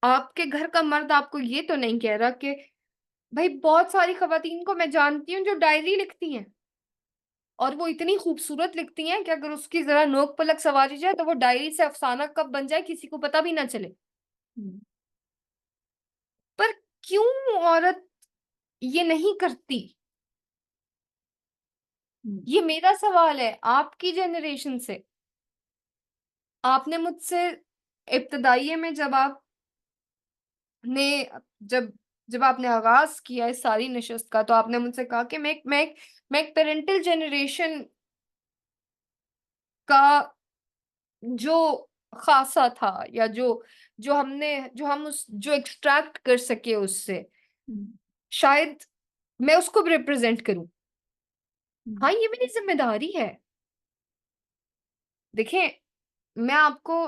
आपके घर का मर्द आपको ये तो नहीं कह रहा कि भाई बहुत सारी खवातीन को मैं जानती हूँ जो डायरी लिखती हैं और वो इतनी खूबसूरत लिखती हैं कि अगर उसकी जरा नोक पलक सवारी जाए तो वो डायरी से अफसाना कब बन जाए किसी को पता भी ना चले। हम्म, पर क्यों औरत ये नहीं करती? हम्म, ये मेरा सवाल है आपकी जनरेशन से। आपने मुझसे इब्तदाइये में ने जब जब आपने आगाज किया इस सारी नशस्त का तो आपने मुझसे कहा कि मैं एक पेरेंटल जनरेशन का जो खासा था या जो हम उस जो एक्सट्रैक्ट कर सके उससे हम्म, शायद मैं उसको भी रिप्रेजेंट करूं। हम्म, हाँ, ये मेरी जिम्मेदारी है। देखें, मैं आपको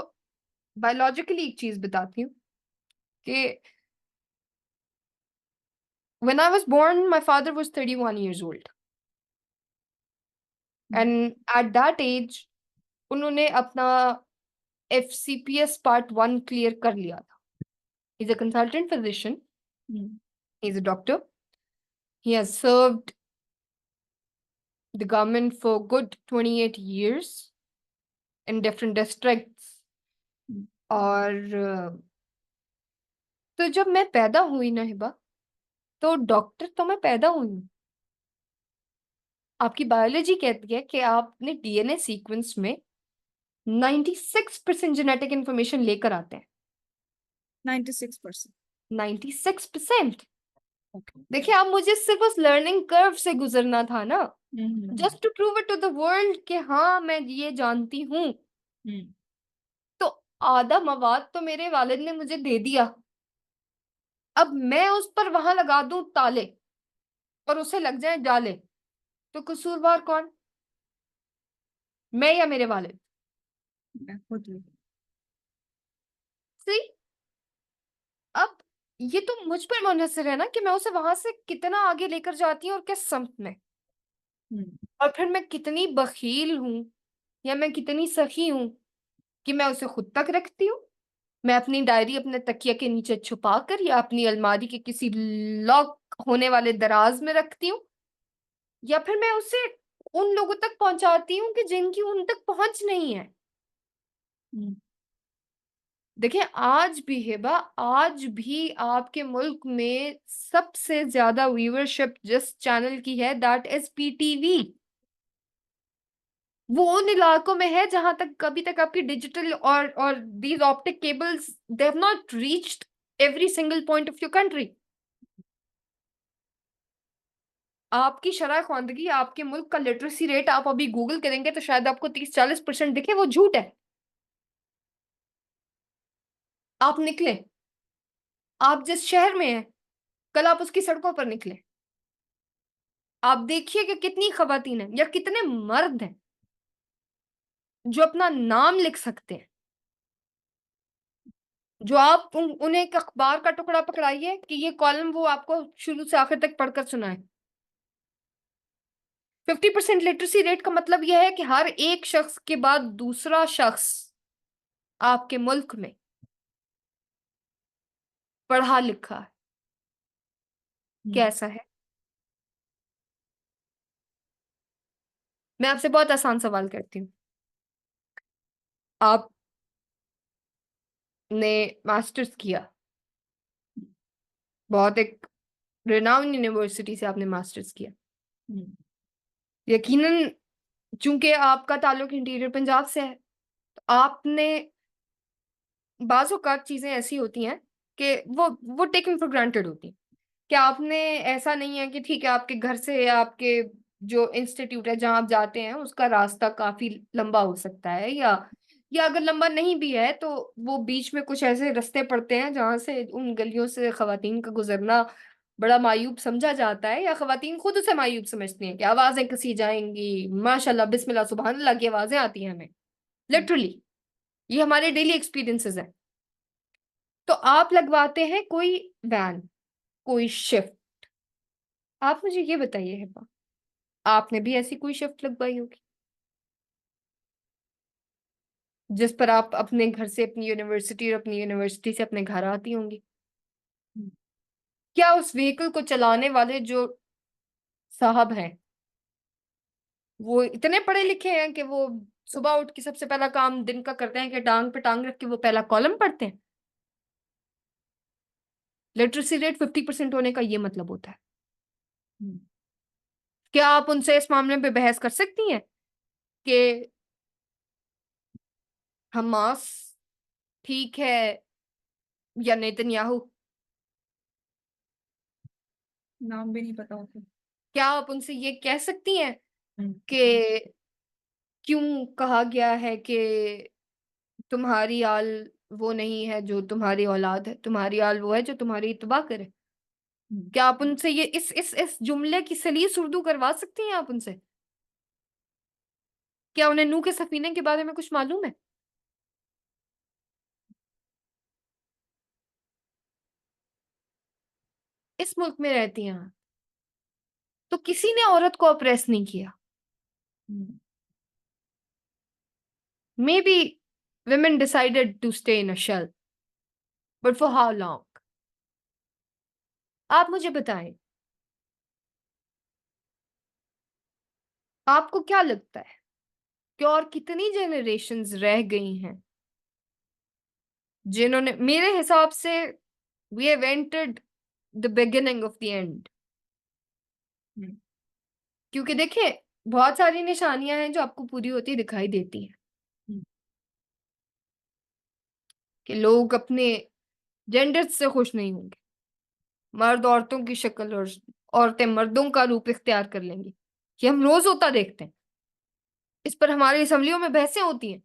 बायोलॉजिकली एक चीज बताती हूँ कि when I was born my father was 31 years old hmm, and at that age उन्होंने अपना FCPS पार्ट 1 क्लियर कर लिया था। He's a consultant physician, hmm, he's a doctor, he has served the government for good 28 years in different districts। हम्म, और तो जब मैं पैदा हुई ना हिबा, तो डॉक्टर तो मैं पैदा हुई हूँ। आपकी बायोलॉजी कहती है कि आपने DNA सीक्वेंस में 96% जेनेटिक इंफॉर्मेशन लेकर आते हैं। 96%। 96%। ओके। देखिए, आप मुझे सिर्फ उस लर्निंग कर्व से गुजरना था ना, hmm, just to prove it to the world कि हाँ मैं ये जानती हूँ। हम्म, तो आधा मवाद तो मेरे वालिद ने मुझे दे दिया, अब मैं उस पर वहां लगा दूं ताले और उसे लग जाए जाले, तो कसूरवार कौन? मैं या मेरे वालिद? मैं खुद हूँ। सी, अब ये तो मुझ पर मुनहसर है ना कि मैं उसे वहां से कितना आगे लेकर जाती हूँ और किस समत में। हम्म, और फिर मैं कितनी बखील हूं या मैं कितनी सखी हूं कि मैं उसे खुद तक रखती हूँ। मैं अपनी डायरी अपने तकिया के नीचे छुपा कर या अपनी अलमारी के किसी लॉक होने वाले दराज में रखती हूँ, या फिर मैं उसे उन लोगों तक पहुंचाती हूँ कि जिनकी उन तक पहुंच नहीं है। हम्म, देखिए, आज भी हिबा, आज भी आपके मुल्क में सबसे ज्यादा व्यूअरशिप जिस चैनल की है दैट इज PTV। वो उन इलाकों में है जहां तक अभी तक आपकी डिजिटल और these optic cables they have not reached every single point of your country. आपकी शरह ख्वानदगी, आपके मुल्क का लिटरेसी रेट आप अभी गूगल करेंगे तो शायद आपको 30-40% दिखे, वो झूठ है। आप निकले, आप जिस शहर में हैं कल आप उसकी सड़कों पर निकले, आप देखिए कि कितनी खवातीन हैं या कितने मर्द हैं जो अपना नाम लिख सकते हैं। जो आप उन्हें एक अखबार का टुकड़ा पकड़ाइए कि ये कॉलम वो आपको शुरू से आखिर तक पढ़कर सुनाए। 50% लिटरेसी रेट का मतलब यह है कि हर एक शख्स के बाद दूसरा शख्स आपके मुल्क में पढ़ा लिखा है। हम्म, कैसा है? मैं आपसे बहुत आसान सवाल करती हूँ। आपने मास्टर्स किया, बहुत एक रिनाउंड यूनिवर्सिटी से आपने मास्टर्स किया, हम्म, यकीनन चूंकि आपका ताल्लुक इंटीरियर पंजाब से है तो आपने बाज़ औक़ात चीजें ऐसी होती हैं कि वो टेकन फॉर ग्रांटेड होती हैं। क्या आपने, ऐसा नहीं है कि ठीक है आपके घर से या आपके जो इंस्टीट्यूट है जहां आप जाते हैं उसका रास्ता काफी लंबा हो सकता है, या अगर लंबा नहीं भी है तो वो बीच में कुछ ऐसे रास्ते पड़ते हैं जहां से उन गलियों से खवातीन का गुजरना बड़ा मायूब समझा जाता है, या खवातीन खुद उसे मायूब समझती हैं कि आवाजें कसी जाएंगी, माशाल्लाह बिस्मिल्लाह सुभान अल्लाह की आवाजें आती हैं हमें, लिटरली। ये हमारे डेली एक्सपीरियंसेस हैं। तो आप लगवाते हैं कोई वैन, कोई शिफ्ट। आप मुझे ये बताइए हिबा, आपने भी ऐसी कोई शिफ्ट लगवाई होगी जिस पर आप अपने घर से अपनी यूनिवर्सिटी और अपनी यूनिवर्सिटी से अपने घर आती होंगी? क्या उस व्हीकल को चलाने वाले जो साहब हैं वो इतने पढ़े लिखे हैं कि वो सुबह उठ के सबसे पहला काम दिन का करते हैं कि टांग पे टांग रख के वो पहला कॉलम पढ़ते हैं? लिटरेसी रेट 50% होने का ये मतलब होता है। क्या आप उनसे इस मामले पे बहस कर सकती हैं कि हमास ठीक है या नेतन्याहू? नाम भी नहीं पता होता। क्या आप उनसे ये कह सकती हैं हम्म। कि क्यों कहा गया है कि तुम्हारी आल वो नहीं है जो तुम्हारी औलाद है, तुम्हारी आल वो है जो तुम्हारी इत्तबा करे? हम्म। क्या आप उनसे ये इस जुमले की सलीस उर्दू करवा सकती हैं आप उनसे? क्या उन्हें नूह के सफीने के बारे में कुछ मालूम है? इस मुल्क में रहती हैं आप, तो किसी ने औरत को अप्रेस नहीं किया। Hmm. Maybe women decided to stay in a shell, but for how long? आप मुझे बताएं, आपको क्या लगता है कि और कितनी जनरेशन्स रह गई हैं जिन्होंने, मेरे हिसाब से we have entered the beginning of the end। हम्म। क्योंकि देखिए, बहुत सारी निशानियां हैं जो आपको पूरी होती दिखाई देती हैं हम्म। कि लोग अपने जेंडर से खुश नहीं होंगे, मर्द औरतों की शक्ल और औरतें मर्दों का रूप इख्तियार कर लेंगी। ये हम रोज होता देखते हैं, इस पर हमारी असेंबलियों में बहसें होती हैं।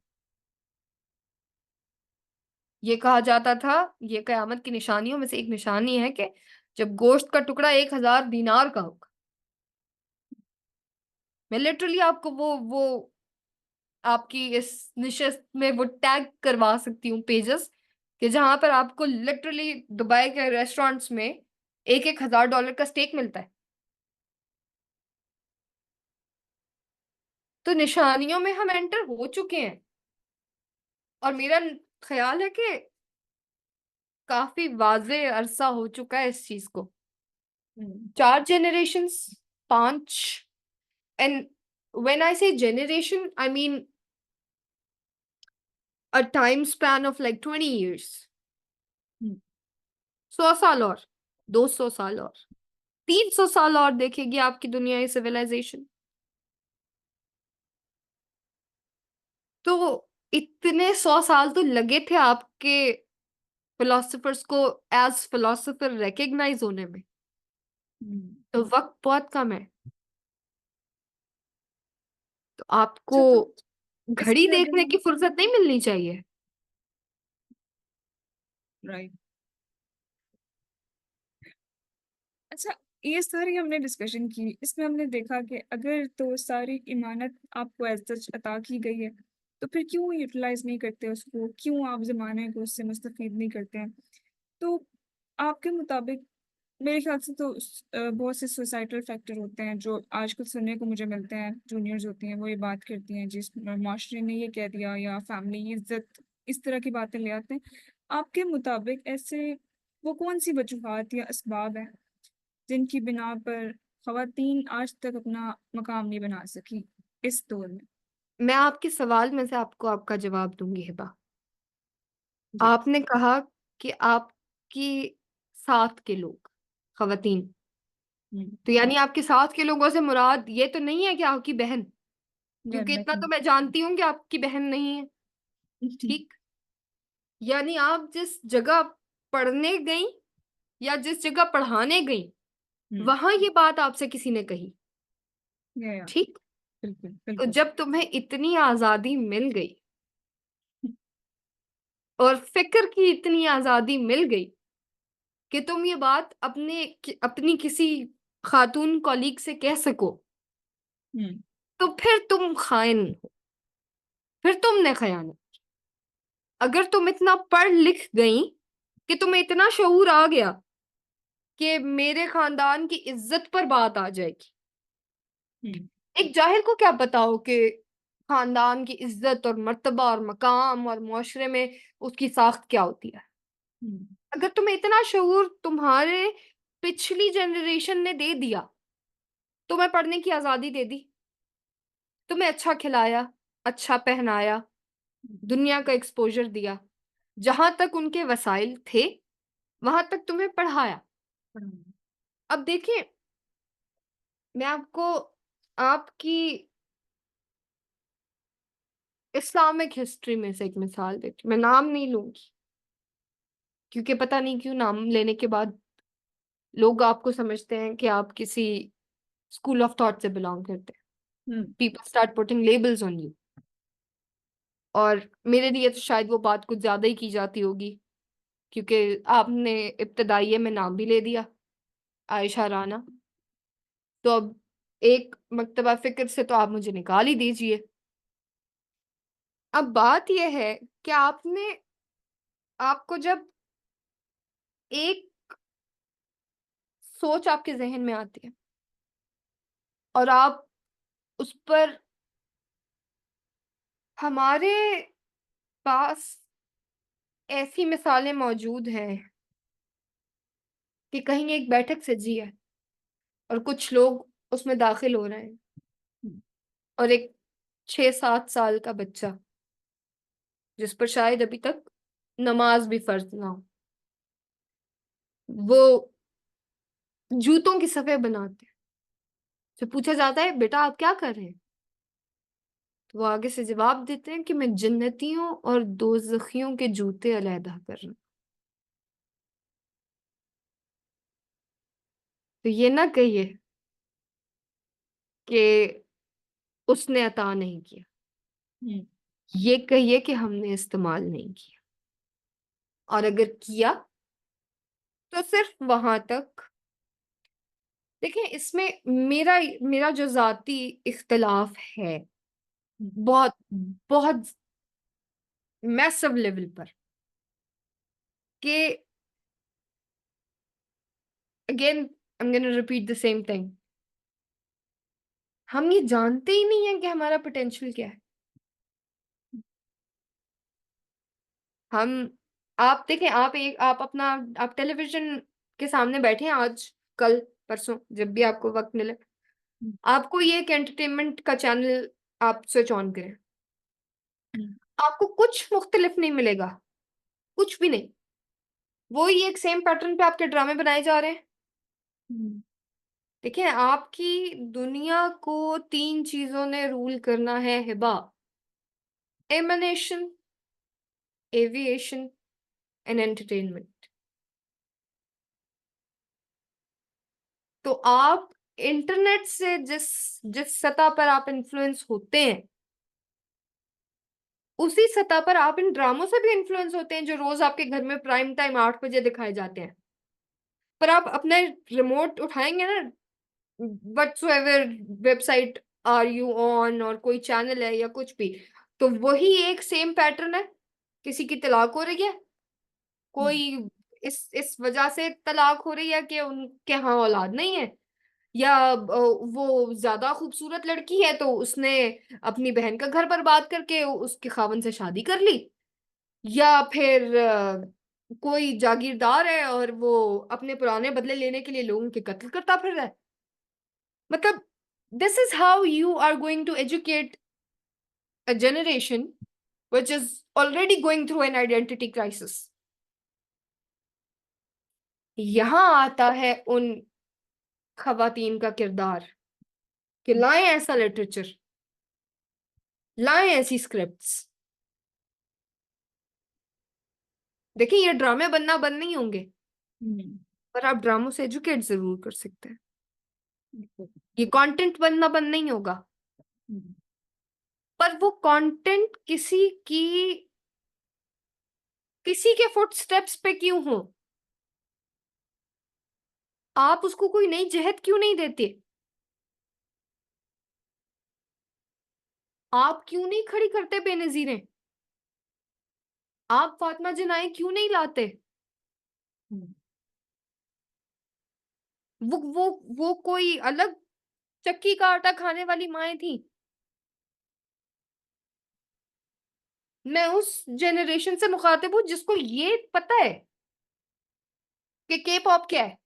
ये कहा जाता था, ये कयामत की निशानियों में से एक निशानी है कि जब गोश्त का टुकड़ा 1000 दीनार का होगा। मैं लिटरली आपको वो आपकी इस निशस्त में वो टैग करवा सकती हूँ पेजेस, कि जहां पर आपको लिटरली दुबई के रेस्टोरेंट्स में एक एक $1000 का स्टेक मिलता है। तो निशानियों में हम एंटर हो चुके हैं, और मेरा ख्याल है कि काफी वाजे अरसा हो चुका है इस चीज को। हम्म। 4 generations, 5, and when I say generation, I mean a time span of like 20 years। हम्म। 100 साल और, 200 साल और, 300 साल और देखेगी आपकी दुनिया, ये सिविलाइजेशन। तो इतने 100 साल तो लगे थे आपके फिलोसफर्स को एज फिलोसफर रिकग्नाइज होने में, हम्म। तो वक्त बहुत कम है। तो आपको अच्छा, तो घड़ी इसमें अगर देखने हम की फुर्सत नहीं मिलनी चाहिए। राइट। अच्छा, ये सारी हमने डिस्कशन की, इसमें हमने देखा कि अगर तो सारी इमानत आपको एज सच अता की गई है, तो फिर क्यों यूटिलाइज नहीं करते उसको, क्यों आप ज़माने को उससे मुस्तफ़ीद नहीं करते हैं? तो आपके मुताबिक मेरे ख्याल से तो बहुत से सोसाइटल फैक्टर होते हैं जो आजकल सुनने को मुझे मिलते हैं। जूनियर्स होती हैं, वो ये बात करती हैं जिस माशरे ने ये कह दिया, या फैमिली इज्जत, इस तरह की बातें ले आते हैं। आपके मुताबिक ऐसे वो कौन सी वजूहात या असबाब हैं जिनकी बिना पर खवातीन आज तक अपना मकाम नहीं बना सकी इस दौर में? मैं आपके सवाल में से आपको आपका जवाब दूंगी हिबा। जी। आपने कहा कि आपकी साथ के लोग खवातीन, हम्म। तो यानी आपके साथ के लोगों से मुराद ये तो नहीं है कि आपकी बहन? क्योंकि इतना नहीं। तो मैं जानती हूँ कि आपकी बहन नहीं है। ठीक, यानी आप जिस जगह पढ़ने गई या जिस जगह पढ़ाने गई, हम्म। वहां ये बात आपसे किसी ने कही। या ठीक, बिल्कुल तो बिल्कुल। जब तुम्हें इतनी आजादी मिल गई और फिक्र की इतनी आजादी मिल गई, कि तुम ये बात अपनी किसी खातून कॉलीग से कह सको, हम्म। तो फिर तुम खाइन हो, फिर तुमने खयानत। अगर तुम इतना पढ़ लिख गई कि तुम्हें इतना शऊर आ गया कि मेरे खानदान की इज्जत पर बात आ जाएगी, हम्म। एक जाहिल को क्या पता हो कि खानदान की इज्जत और मर्तबा और मकाम और मुआशरे में उसकी साख्त क्या होती है। हम्म। अगर तुम्हें इतना शऊर तुम्हारे पिछली जनरेशन ने दे दिया, तुम्हें पढ़ने की आजादी दे दी, तुम्हें अच्छा खिलाया, अच्छा पहनाया, दुनिया का एक्सपोजर दिया, जहां तक उनके वसाइल थे वहां तक तुम्हें पढ़ाया। हम्म। अब देखिए, मैं आपको आपकी इस्लामिक हिस्ट्री में से एक मिसाल देती हूँ। मैं नाम नहीं लूंगी, क्योंकि पता नहीं क्यों नाम लेने के बाद लोग आपको समझते हैं कि आप किसी स्कूल ऑफ थॉट से बिलोंग करते हैं। Hmm. People start putting labels on you. और मेरे लिए तो शायद वो बात कुछ ज्यादा ही की जाती होगी, क्योंकि आपने इब्तदाइये में नाम भी ले दिया, आयशा राना। तो अब एक मकतबा फिक्र से तो आप मुझे निकाल ही दीजिए। अब बात यह है कि आपको जब एक सोच आपके जहन में आती है और आप उस पर, हमारे पास ऐसी मिसालें मौजूद हैं कि कहीं एक बैठक सजी है और कुछ लोग उसमें दाखिल हो रहे हैं, और एक 6-7 साल का बच्चा जिस पर शायद अभी तक नमाज भी फर्ज ना हो, वो जूतों की सफे बनाते हैं। तो पूछा जाता है, बेटा आप क्या कर रहे हैं? तो वो आगे से जवाब देते हैं कि मैं जन्नतियों और दोज़खियों के जूते अलहदा कर रहा हूं। तो ये ना कहिए कि उसने अता नहीं किया, हम्म। ये कहिए कि हमने इस्तेमाल नहीं किया। और अगर किया तो सिर्फ वहां तक। देखिए, इसमें मेरा मेरा जो जाती इख्तलाफ है, बहुत बहुत मैसिव लेवल पर, कि again I am gonna repeat the same thing, हम ये जानते ही नहीं है कि हमारा पोटेंशियल क्या है। हम आप देखें, आप टेलीविजन के सामने बैठे हैं आज, कल, परसों, जब भी आपको वक्त मिले, आपको ये एक एंटरटेनमेंट का चैनल आप स्विच ऑन करें, आपको कुछ मुख्तलिफ नहीं मिलेगा, कुछ भी नहीं। वो ही एक सेम पैटर्न पे आपके ड्रामे बनाए जा रहे हैं। हम्म। देखिए, आपकी दुनिया को 3 चीजों ने रूल करना है Hiba: animation, aviation and entertainment. तो आप इंटरनेट से जिस जिस सतह पर आप इन्फ्लुएंस होते हैं, उसी सतह पर आप इन ड्रामों से भी इन्फ्लुएंस होते हैं जो रोज आपके घर में प्राइम टाइम 8 बजे दिखाए जाते हैं। पर आप अपने रिमोट उठाएंगे ना, whatsoever website R you on, और कोई चैनल है या कुछ भी, तो वही एक सेम पैटर्न है। किसी की तलाक हो रही है, कोई इस वजह से तलाक हो रही है कि उनके यहाँ औलाद नहीं है, या वो ज्यादा खूबसूरत लड़की है तो उसने अपनी बहन का घर बर्बाद करके उसके खावन से शादी कर ली, या फिर कोई जागीरदार है और वो अपने पुराने बदले लेने के लिए लोगों के कत्ल करता फिर रहा है। मतलब, this is how you are going to educate a generation which is already going through an identity crisis। यहां आता है उन खवातीन का किरदार कि लाएं ऐसा लिटरेचर, लाएं ऐसी स्क्रिप्ट्स। देखिए, ये ड्रामे बनना बंद नहीं होंगे, हम्म। पर आप ड्रामों से एजुकेट जरूर कर सकते हैं। बिल्कुल। ये कंटेंट बनना बंद नहीं होगा, हम्म। पर वो कंटेंट किसी के फुटस्टेप्स पे क्यों हो, आप उसको कोई नई जहत क्यों नहीं देते? आप क्यों नहीं खड़ी करते बेनजीरें? आप फातिमा जनाए क्यों नहीं लाते? वो कोई अलग चक्की का आटा खाने वाली माएं थी। मैं उस जनरेशन से मुखातिब हूं जिसको ये पता है कि के पॉप क्या है,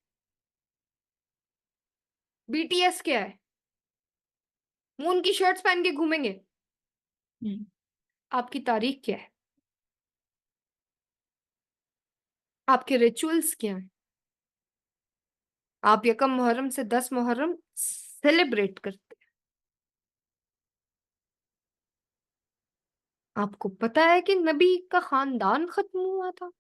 बीटीएस क्या है। वो उनकी शर्ट्स पहन के घूमेंगे। आपकी तारीख क्या है? आपके रिचुअल्स क्या हैं? आप यकम मुहर्रम से 10 मुहर्रम सेलिब्रेट करते हैं। आपको पता है कि नबी का खानदान खत्म हुआ था?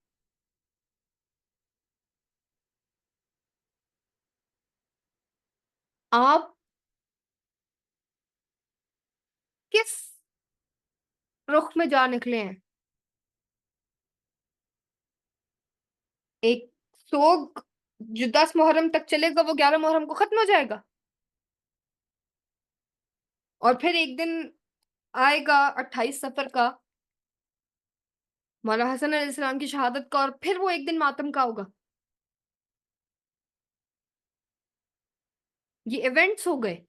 आप किस रुख में जा निकले हैं? एक सोग जो 10 मुहर्रम तक चलेगा वो 11 मुहर्रम को खत्म हो जाएगा, और फिर एक दिन आएगा 28 सफर का, मौला हसन अलैहिस्सलाम की शहादत का, और फिर वो एक दिन मातम का होगा। ये इवेंट्स हो गए।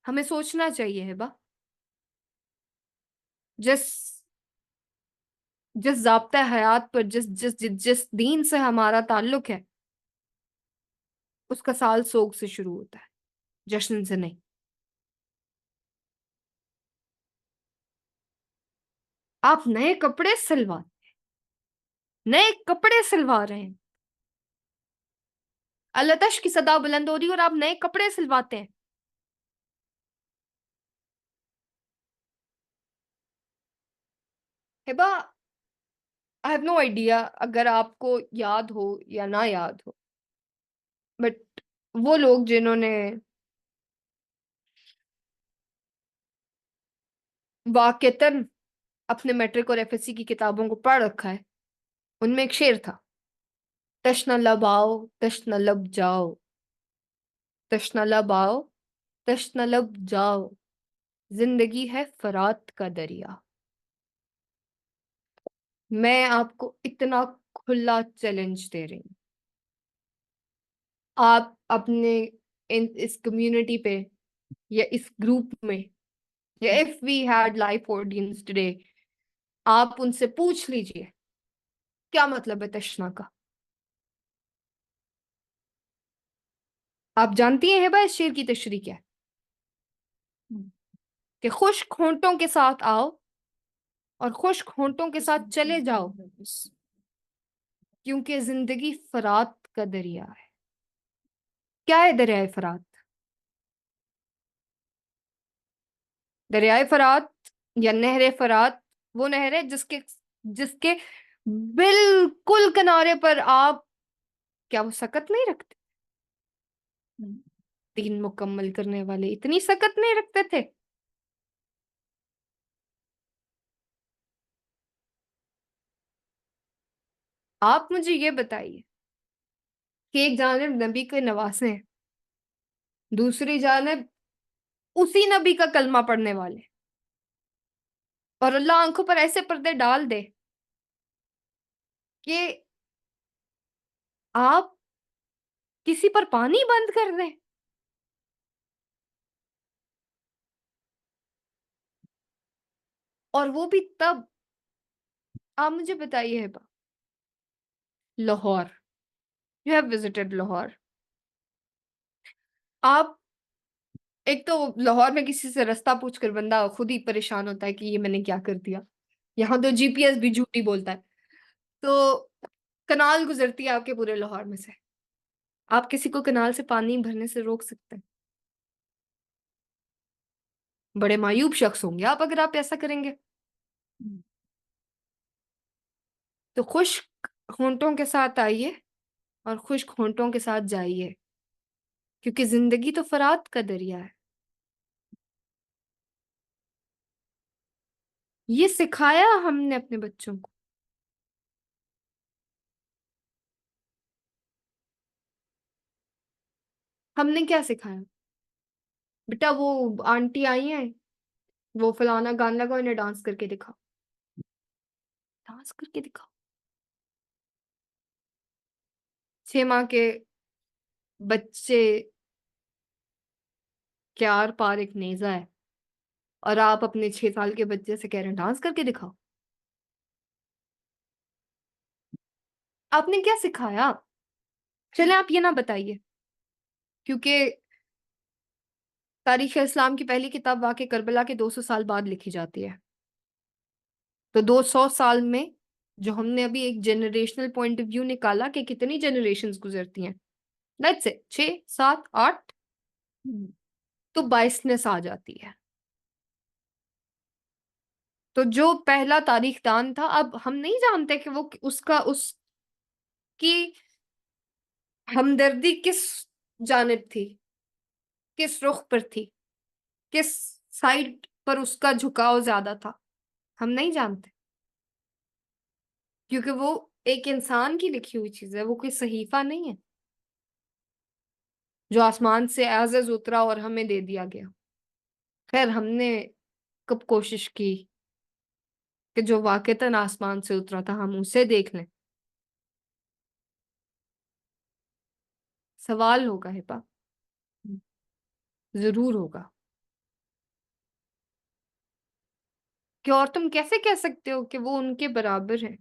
हमें सोचना चाहिए है बा। जिस जिस ज़ाब्ता हयात पर जिस जिस जिस जिस दीन से हमारा ताल्लुक है, उसका साल सोग से शुरू होता है, जश्न से नहीं। आप नए कपड़े सिलवा रहे हैं। अलतश की सदा बुलंद हो रही है और आप नए कपड़े सिलवाते हैं। Hiba, I have no idea अगर आपको याद हो या ना याद हो, बट वो लोग जिन्होंने वाकईतन अपने मैट्रिक और एफएससी की किताबों को पढ़ रखा है, उनमें एक शेर था, तश्न लब आओ, तश्न लब जाओ, तश्न लब आओ, तश्न लब जाओ, जिंदगी है फरात का दरिया। मैं आपको इतना खुला चैलेंज दे रही हूँ, आप अपने इस कम्युनिटी पे या इस ग्रुप में, या if we had live audience today, आप उनसे पूछ लीजिए क्या मतलब है तशना का। आप जानती हैं हिबा इस शेर की तशरीह क्या है? कि खुश्क होंठों के साथ आओ और खुश्क होंठों के साथ चले जाओ, क्योंकि जिंदगी फरात का दरिया है। क्या है दरियाए फरात? दरियाए फरात या नहर फरात वो नहर है जिसके जिसके बिल्कुल किनारे पर आप, क्या वो सकत नहीं रखते? दीन मुकम्मल करने वाले इतनी सकत नहीं रखते थे? आप मुझे ये बताइए कि एक जानिब नबी के नवासे हैं, दूसरी जानिब उसी नबी का कलमा पढ़ने वाले, और अल्लाह आंखों पर ऐसे पर्दे डाल दे कि आप किसी पर पानी बंद कर दें। और वो भी तब, आप मुझे बताइए Hiba, Lahore, you have visited Lahore. आप, एक तो लाहौर में किसी से रास्ता पूछकर बंदा खुद ही परेशान होता है कि ये मैंने क्या कर दिया। यहाँ तो जीपीएस भी झूठी बोलता है। तो कनाल गुजरती है आपके पूरे लाहौर में से, आप किसी को कनाल से पानी भरने से रोक सकते हैं? बड़े मायूब शख्स होंगे आप अगर आप ऐसा करेंगे। तो खुश्क होंठों के साथ आइए और खुश्क होंठों के साथ जाइए, क्योंकि जिंदगी तो फरात का दरिया है। ये सिखाया हमने अपने बच्चों को। हमने क्या सिखाया? बेटा वो आंटी आई हैं, वो फलाना गाना लगाओ, इन्हें डांस करके दिखाओ। डांस करके दिखाओ। 6 माह के बच्चे के आर पार एक नेज़ा है और आप अपने 6 साल के बच्चे से कह रहे हैं डांस करके दिखाओ। आपने क्या सिखाया? चलें आप ये ना बताइए, क्योंकि तारीख़-ए-इस्लाम की पहली किताब वाक़े करबला के 200 साल बाद लिखी जाती है। तो 200 साल में जो हमने अभी एक जनरेशनल पॉइंट ऑफ व्यू निकाला कि कितनी जनरेशंस गुज़रती हैं। लेट्स से 6, 7, 8 हुँ, तो 22नेस आ जाती है। तो जो पहला तारीख़दान था, अब हम नहीं जानते कि वो उसका उसकी हमदर्दी किस जानिब थी, किस रुख पर थी, किस साइड पर उसका झुकाव ज़्यादा था, हम नहीं जानते। क्योंकि वो एक इंसान की लिखी हुई चीज़ है, वो कोई सहीफ़ा नहीं है, जो आसमान से एज़ उतरा और हमें दे दिया गया। ख़ैर हमने कब कोशिश की कि जो वाक़ईतन आसमान से उतरा था हम उसे देख लें। सवाल होगा हिबा, हुँ, ज़रूर होगा कि और तुम कैसे कह सकते हो कि वो उनके बराबर हैं,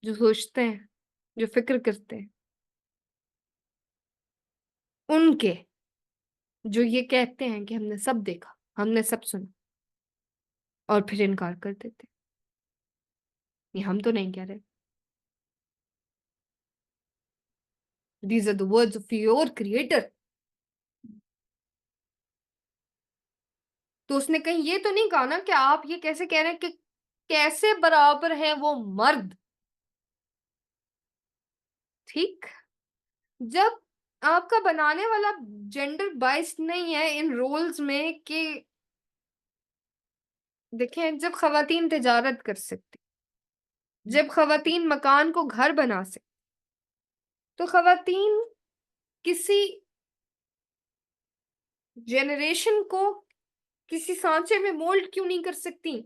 जो सोचते हैं, जो फ़िक्र करते हैं, उनके, जो ये कहते हैं कि हमने सब देखा, हमने सब सुना और फिर इनकार कर देते हैं। ये हम तो नहीं कह रहे। These are the words of your creator. तो उसने कहीं ये तो नहीं कहा ना कि आप ये कैसे कह रहे हैं कि कैसे बराबर हैं वो मर्द, ठीक? जब आपका बनाने वाला जेंडर बाइस्ड नहीं है इन रोल्स में कि देखें जब ख़वातीन तिजारत कर सकती, जब ख़वातीन मकान को घर बना सकती, तो ख़वातीन किसी जनरेशन को किसी सांचे में मोल्ड क्यों नहीं कर सकती?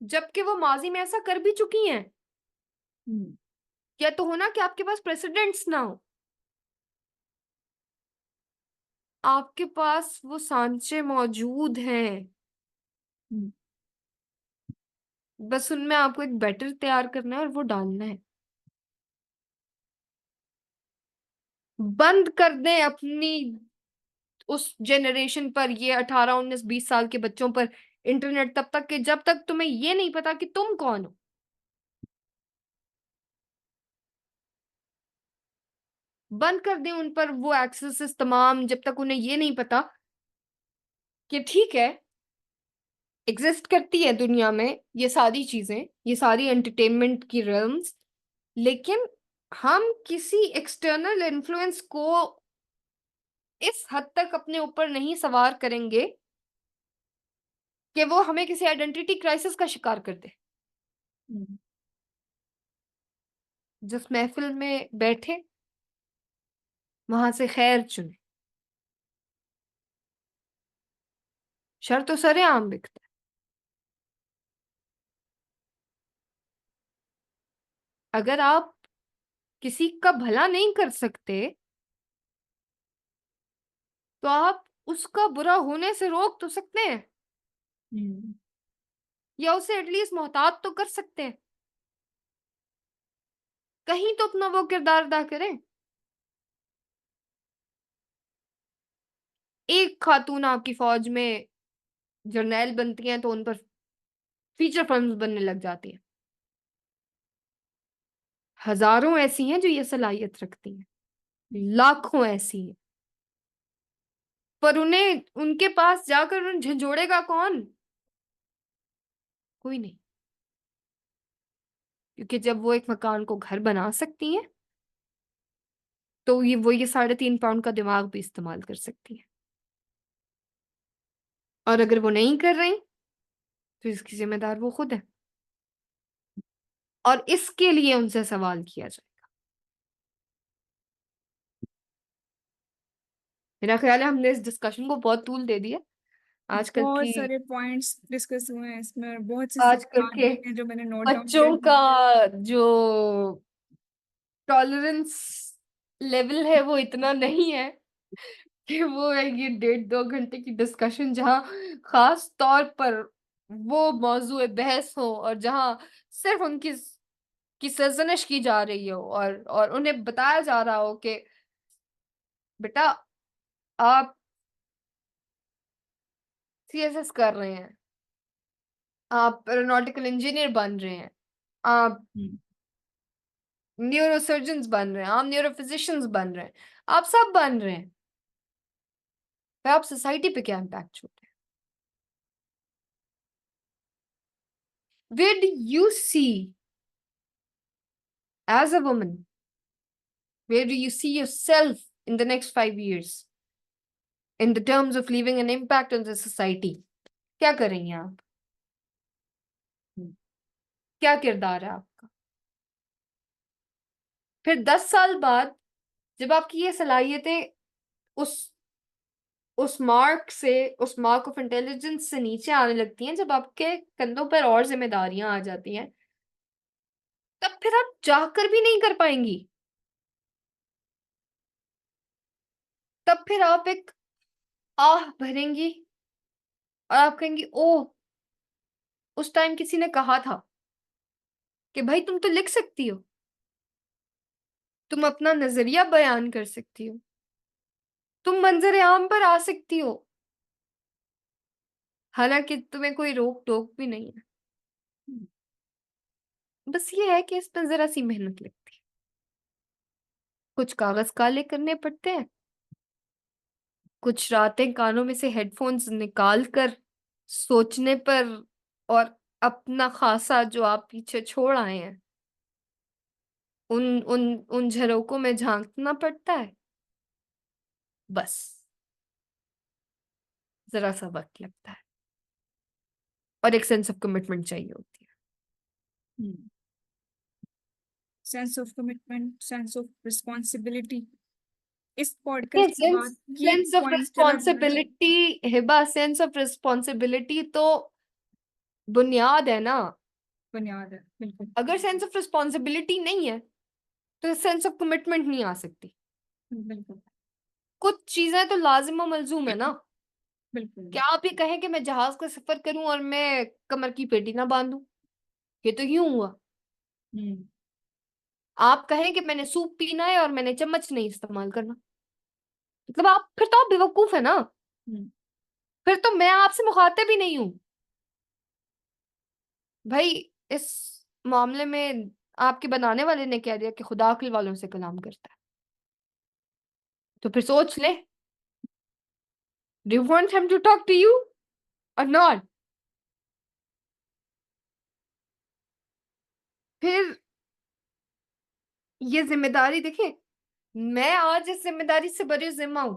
जबकि वो माज़ी में ऐसा कर भी चुकी हैं। हुँ, या तो हो ना कि आपके पास प्रेसिडेंट्स ना हो, आपके पास वो सांचे मौजूद हैं, हुँ, बस उनमें आपको एक बैटर तैयार करना है और वो डालना है। बंद कर दें अपनी उस जनरेशन पर ये 18, 19, 20 साल के बच्चों पर इंटरनेट तब तक कि जब तक तुम्हें ये नहीं पता कि तुम कौन हो। बंद कर दें उन पर वो एक्सेसेस तमाम जब तक उन्हें ये नहीं पता कि ठीक है, एग्ज़िस्ट करती है दुनिया में ये सारी चीज़ें, ये सारी एंटरटेनमेंट की रियल्म्स, लेकिन हम किसी एक्सटर्नल इन्फ्लुएंस को इस हद तक अपने ऊपर नहीं सवार करेंगे कि वो हमें किसी आइडेंटिटी क्राइसिस का शिकार कर दे। हुँ, जिस महफ़िल में बैठे, वहाँ से खैर चुनें। शर तो सरेआम बिकता है। अगर आप किसी का भला नहीं कर सकते, तो आप उसका बुरा होने से रोक तो सकते हैं हुँ, या उसे एटलीस्ट मोहतात तो कर सकते हैं। कहीं तो अपना वो किरदार अदा करें। एक खातून आपकी फ़ौज में जर्नैल बनती हैं, तो उन पर फ़ीचर फ़िल्म्स बनने लग जाती हैं। हज़ारों ऐसी हैं जो ये सलाहियत रखती हैं, लाखों ऐसी हैं। पर उन्हें उनके पास जाकर उन्हें झंझोड़ेगा कौन? कोई नहीं। क्योंकि जब वो एक मकान को घर बना सकती हैं, तो ये 3.5 पाउंड का दिमाग भी इस्तेमाल कर सकती हैं। और अगर वो नहीं कर रहीं, तो इसकी ज़िम्मेदार वो खुद है और इसके लिए उनसे सवाल किया जाए। मेरा ख्याल है हमने इस डिस्कशन को बहुत तूल दे दिया। आजकल बहुत की सारे पॉइंट्स डिस्कस हुए हैं इसमें और बहुत से आजकल सिद्धांत के भी हैं जो मैंने नोट डाउन कर बच्चों दिए। का जो टॉलरेंस लेवल है वो इतना नहीं है कि वो है ये 1.5-2 घंटे की डिस्कशन जहां खास तौर पर वो मौजूए बहस हो और जहां सिर्फ उनकी की सरजनिश की जा रही हो और उन्हें बताया जा रहा हो कि बेटा आप सीएसएस कर रहे हैं, आप एरोनॉटिकल इंजीनियर बन रहे हैं, आप हम्म, न्यूरोसर्जन्स बन रहे हैं, आप न्यूरोफिजिशियंस बन रहे हैं, आप सब बन रहे हैं, फिर आप सोसाइटी पे क्या इम्पैक्ट छोड़ते हैं? Where do you see as a woman, where do you see yourself in the next 5 years in the terms of leaving an impact on the society? क्या करेंगे आप? क्या किरदार है आपका? फिर 10 साल बाद जब आपकी ये सलाहियतें उस उस मार्क से, उस मार्क ऑफ इंटेलिजेंस से नीचे आने लगती हैं, जब आपके कंधों पर और जिम्मेदारियां आ जाती हैं, तब फिर आप चाहकर भी नहीं कर पाएंगी। तब फिर आप एक आह भरेंगी और आप कहेंगी, ओह, उस टाइम किसी ने कहा था कि भाई तुम तो लिख सकती हो, तुम अपना नजरिया बयान कर सकती हो, तुम मंजर आम पर आ सकती हो, हालांकि तुम्हें कोई रोक टोक भी नहीं है। बस ये है कि इसमें जरा सी मेहनत लगती है, कुछ कागज काले करने पड़ते हैं, कुछ रातें कानों में से हेडफोन्स निकाल कर सोचने पर और अपना खासा जो आप पीछे छोड़ आए हैं उन उन उन झरोकों में झांकना पड़ता है। बस जरा सा वक्त लगता है और एक सेंस ऑफ कमिटमेंट चाहिए होती है। Sense of commitment, sense of responsibility. इस ये पॉडकास्ट के सेंस बाद ये सेंस ऑफ पॉइंट्स जरा बोलना चाहिए। Responsibility, Hiba, sense of responsibility तो बुनियाद है ना। बुनियाद है, बिल्कुल। अगर सेंस ऑफ रिस्पॉन्सिबिलिटी नहीं है तो सेंस ऑफ कमिटमेंट नहीं आ सकती। बिल्कुल। कुछ चीजें तो लाजिम और मलजूम है ना। बिल्कुल। क्या आप ये कहें कि मैं जहाज का सफर करूं और मैं कमर की पेटी ना बांधूं? ये तो यूं हुआ। हम्म। आप कहें कि मैंने सूप पीना है और मैंने चम्मच नहीं इस्तेमाल करना, मतलब आप फिर तो आप बेवकूफ है ना। हम्म। फिर तो मैं आपसे मुखातिब ही नहीं हूं भाई। इस मामले में आपके बनाने वाले ने कह दिया कि खुदा अक्ल वालों से कलाम करता है, तो फिर सोच ले, do you want him to talk to you or not? फिर ये जिम्मेदारी देखें, मैं आज इस जिम्मेदारी से बरी जिम्मा हूं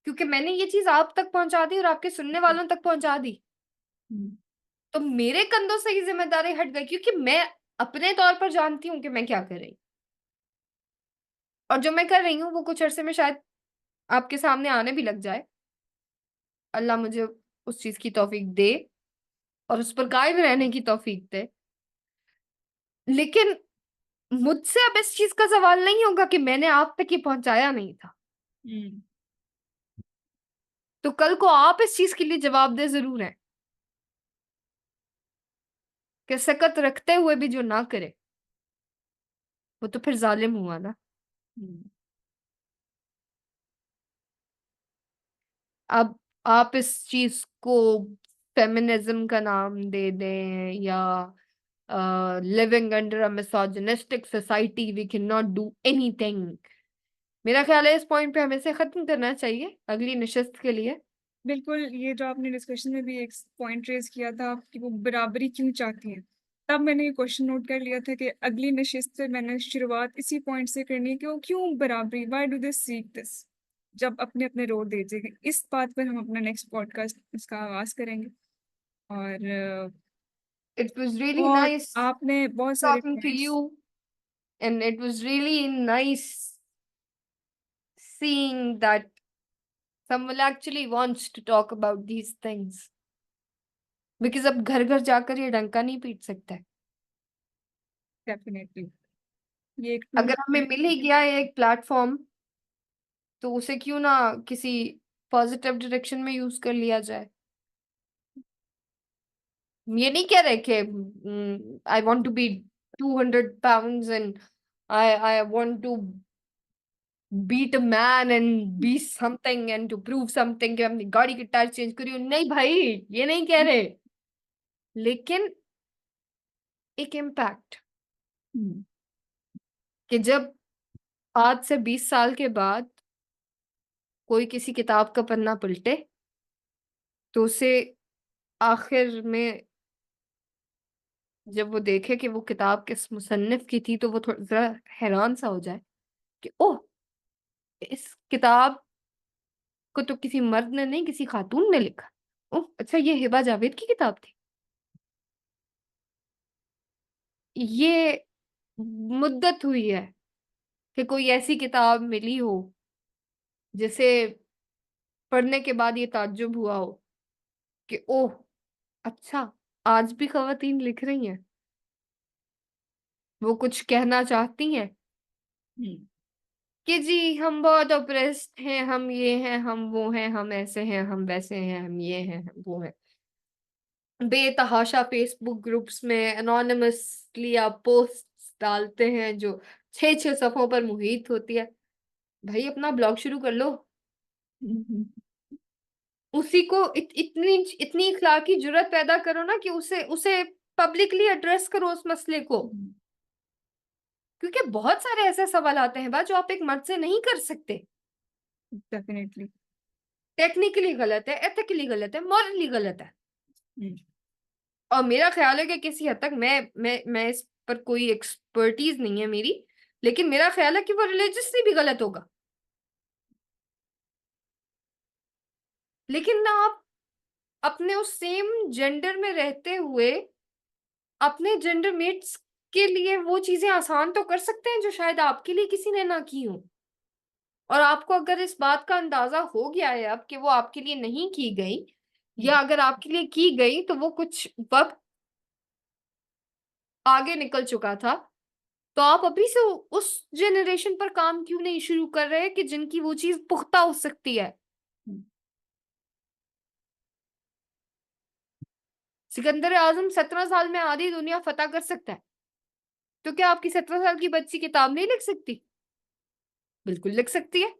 क्योंकि मैंने ये चीज आप तक पहुंचा दी और आपके सुनने वालों तक पहुंचा दी। हम्म। तो मेरे कंधों से ये जिम्मेदारी हट गई क्योंकि मैं अपने तौर पर जानती हूँ कि मैं क्या कर रही हूँ, और जो मैं कर रही हूँ वो कुछ अरसे में शायद आपके सामने आने भी लग जाए। अल्लाह मुझे उस चीज की तौफीक दे और उस पर कायम रहने की तौफीक दे। लेकिन मुझसे अब इस चीज का सवाल नहीं होगा कि मैंने आप तक ये पहुंचाया नहीं था, हम्म। तो कल को आप इस चीज के लिए जवाबदेह जरूर हैं कि सकत रखते हुए भी जो ना करे वो तो फिर जालिम हुआ ना। हम्म। अब आप इस चीज को फेमिनिज्म का नाम दे दें या living under a misogynistic society, we can not do anything. मेरा ख्याल है इस पॉइंट पे हमें से खत्म करना चाहिए अगली नशिस्त के लिए। बिल्कुल। ये जो आपने डिस्कशन में भी एक पॉइंट रेज किया था कि वो बराबरी क्यों चाहती है, तब मैंने ये क्वेश्चन नोट कर लिया था कि अगली नशिस्त से मैंने शुरुआत इसी पॉइंट से करनी है कि वो क्यों बराबरी, why do they seek this, जब अपने अपने रोल दे देंगे। इस बात पर हम अपना नेक्स्ट पॉडकास्ट इसका आगाज करेंगे। और It was really बहुत nice आपने बहुत सारे talking to points. you, and it was really nice seeing that some will actually wants to talk about these things. Because अब घर घर जाकर ये डंका नहीं पीट सकता है। डेफिनेटली ये एक अगर हमें मिल ही गया है एक प्लेटफॉर्म, तो उसे क्यों ना किसी पॉजिटिव डायरेक्शन में यूज कर लिया जाए। ये नहीं कह रहे कि I want to be 200 pounds and I want to beat a man and be something and to prove something कि अपनी गाड़ी की टायर चेंज करी हूँ। नहीं भाई, ये नहीं कह रहे, लेकिन एक इम्पैक्ट कि जब आज से 20 साल के बाद कोई किसी किताब का पन्ना पलटे तो उसे आखिर में जब वो देखे कि वो किताब किस मुसन्निफ की थी, तो वो थोड़ा जरा हैरान सा हो जाए कि ओह, इस किताब को तो किसी मर्द ने नहीं, किसी खातून ने लिखा। ओह अच्छा, ये हिबा जावेद की किताब थी। ये मुद्दत हुई है कि कोई ऐसी किताब मिली हो जिसे पढ़ने के बाद ये ताज्जुब हुआ हो कि ओह अच्छा, आज भी खवातीन लिख रही हैं, वो कुछ कहना चाहती हैं कि जी हम बहुत ऑप्रेस्ड हैं, हम ये हैं, हम वो हैं, हम ऐसे हैं, हम वैसे हैं, हम ये हैं, हम वो हैं। बेतहाशा फेसबुक ग्रुप्स में अनोनिमसली आप पोस्ट डालते हैं जो 6-6 सफों पर मुहित होती है। भाई अपना ब्लॉग शुरू कर लो, उसी को इतनी इतनी इखलाकी जुर्रत पैदा करो ना कि उसे उसे पब्लिकली एड्रेस करो उस मसले को। क्योंकि बहुत सारे ऐसे सवाल आते हैं बात जो आप एक मर्द से नहीं कर सकते। डेफिनेटली टेक्निकली गलत है, एथिकली गलत है, मॉरली गलत है। और मेरा ख्याल है कि किसी हद तक मैं इस पर कोई एक्सपर्टीज नहीं है मेरी, लेकिन मेरा ख्याल है कि वो रिलीजियसली भी गलत होगा। लेकिन ना आप अपने उस सेम जेंडर में रहते हुए अपने जेंडर मेट्स के लिए वो चीजें आसान तो कर सकते हैं जो शायद आपके लिए किसी ने ना की हो। और आपको अगर इस बात का अंदाजा हो गया है अब कि वो आपके लिए नहीं की गई, या अगर आपके लिए की गई तो वो कुछ वक्त आगे निकल चुका था, तो आप अभी से उस जनरेशन पर काम क्यों नहीं शुरू कर रहे कि जिनकी वो चीज पुख्ता हो सकती है। सिकंदर आजम 17 साल में आधी दुनिया फतह कर सकता है, तो क्या आपकी 17 साल की बच्ची किताब नहीं लिख सकती? बिल्कुल लिख सकती है।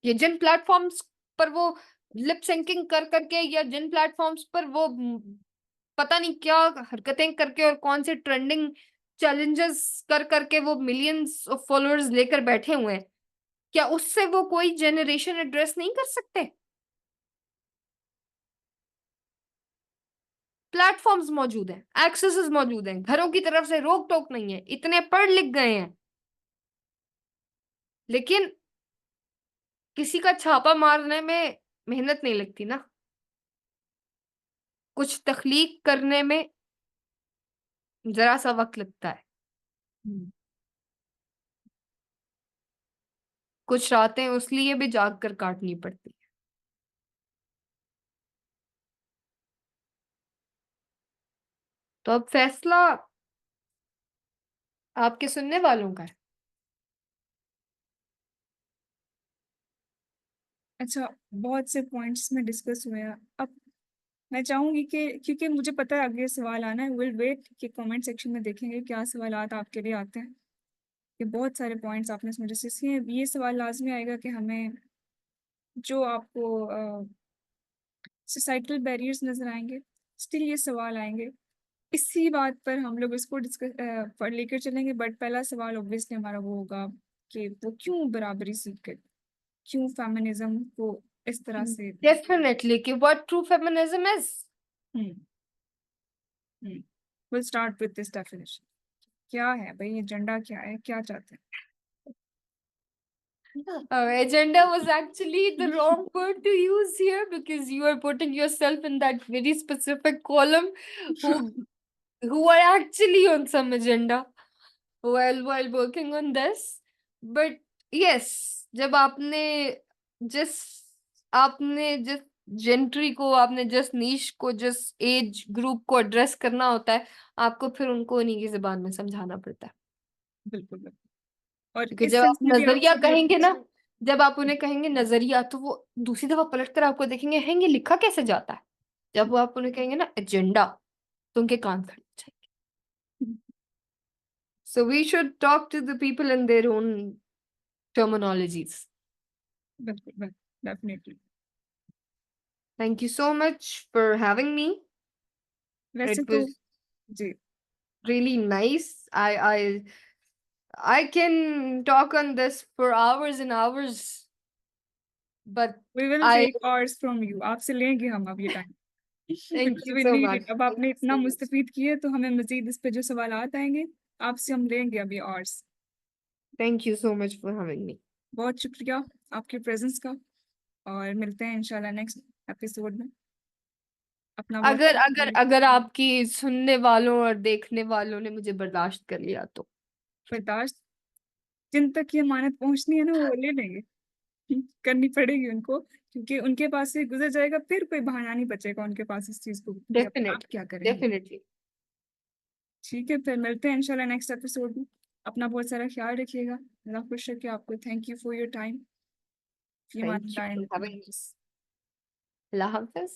ये जिन प्लेटफॉर्म्स पर वो लिप सिंकिंग कर करके, या जिन प्लेटफॉर्म्स पर वो पता नहीं क्या हरकतें करके और कौन से ट्रेंडिंग चैलेंजेस कर करके वो मिलियंस ऑफ फॉलोअर्स लेकर बैठे हुए हैं, क्या उससे वो कोई जनरेशन एड्रेस नहीं कर सकते? प्लेटफॉर्म्स मौजूद हैं, एक्सेसेस मौजूद हैं, घरों की तरफ से रोक टोक नहीं है, इतने पढ़ लिख गए हैं, लेकिन किसी का छापा मारने में मेहनत नहीं लगती ना। कुछ तख्लीक करने में जरा सा वक्त लगता है, कुछ रातें उस लिए भी जाग कर काटनी पड़ती है। तो अब फैसला आपके सुनने वालों का है। अच्छा, बहुत से पॉइंट्स में डिस्कस हुए हैं। अब मैं चाहूंगी कि क्योंकि मुझे पता है आगे सवाल आना है, विल वेट कि कमेंट सेक्शन में देखेंगे क्या सवाल आपके लिए आते हैं। कि बहुत सारे पॉइंट्स आपने इसमें डिस्कस किए हैं। ये सवाल लाजमी आएगा कि हमें जो आपको सोसाइटल बैरियर्स नजर आएंगे, स्टिल ये सवाल आएंगे। इसी बात पर हम लोग इसको डिस्कस पर लेकर चलेंगे। बट पहला सवाल ऑब्वियसली हमारा वो होगा कि वो क्यों बराबरी सीख कर, क्यों फेमिनिज्म को इस तरह से डेफिनेटली कि what true feminism is. Will start with this definition. क्या है भाई एजेंडा, क्या है, क्या चाहते हैं? Agenda was actually the wrong word to use here because you are putting yourself in that very specific column who are actually on some agenda while working on this. But yes, जब आपने जिस gentry को, आपने जिस नीश को, जिस age group को address करना होता है, आपको फिर उनको उन्हीं की जुबान में समझाना पड़ता है। बिल्कुल, बिल्कुल। और क्योंकि इस जब आप सेंस में भी नजरिया आपसे बहुत कहेंगे ना, जब आप उन्हें कहेंगे नजरिया, तो वो दूसरी दफा पलट कर आपको देखेंगे, हैं ये लिखा कैसे जाता है। जब वो आप उन्हें कहेंगे ना एजेंडा, तो उनके कान खड़े हो जाएंगे। So we should talk to the people in their own terminologies. बिल्कुल, बिल्कुल, definitely. Thank you so much for having me. वैसे It तो was जी, really nice. I can talk on this for hours and hours, but we will I take hours from you, आपसे लेंगे हम अब ये time. thank because you we so need much. It. अब Thank आपने you इतना so much. मुस्तफ़ीद किए तो हमें मज़ीद इस पे जो सवालात आएँगे, आपसे हम लेंगे अब ये hours. Thank you so much for having me. बहुत शुक्रिया आपके प्रेज़ेंस का और मिलते हैं इंशाल्लाह नेक्स्ट एपिसोड में। अपना बहुत अगर अगर अगर आपकी सुनने वालों और देखने वालों ने मुझे बर्दाश्त कर लिया तो। बर्दाश्त जिन तक ये अमानत पहुँचनी है ना वो ले लेंगे। करनी पड़ेगी उनको क्योंकि उनके पास से गुज़र जाएगा, फिर कोई बहाना नहीं बचेगा उनके पास इस चीज़ को कि अब आप Definitely, क्या करेंगे? definitely. ठीक है, फिर मिलते हैं इंशाल्लाह नेक्स्ट एपिसोड में। अपना बहुत सारा ख्याल रखिएगा। अल्लाह खुश रखे आपको। Thank you for your time. Fee Thank you अमानिल्लाह for and having me. Allah Hafiz.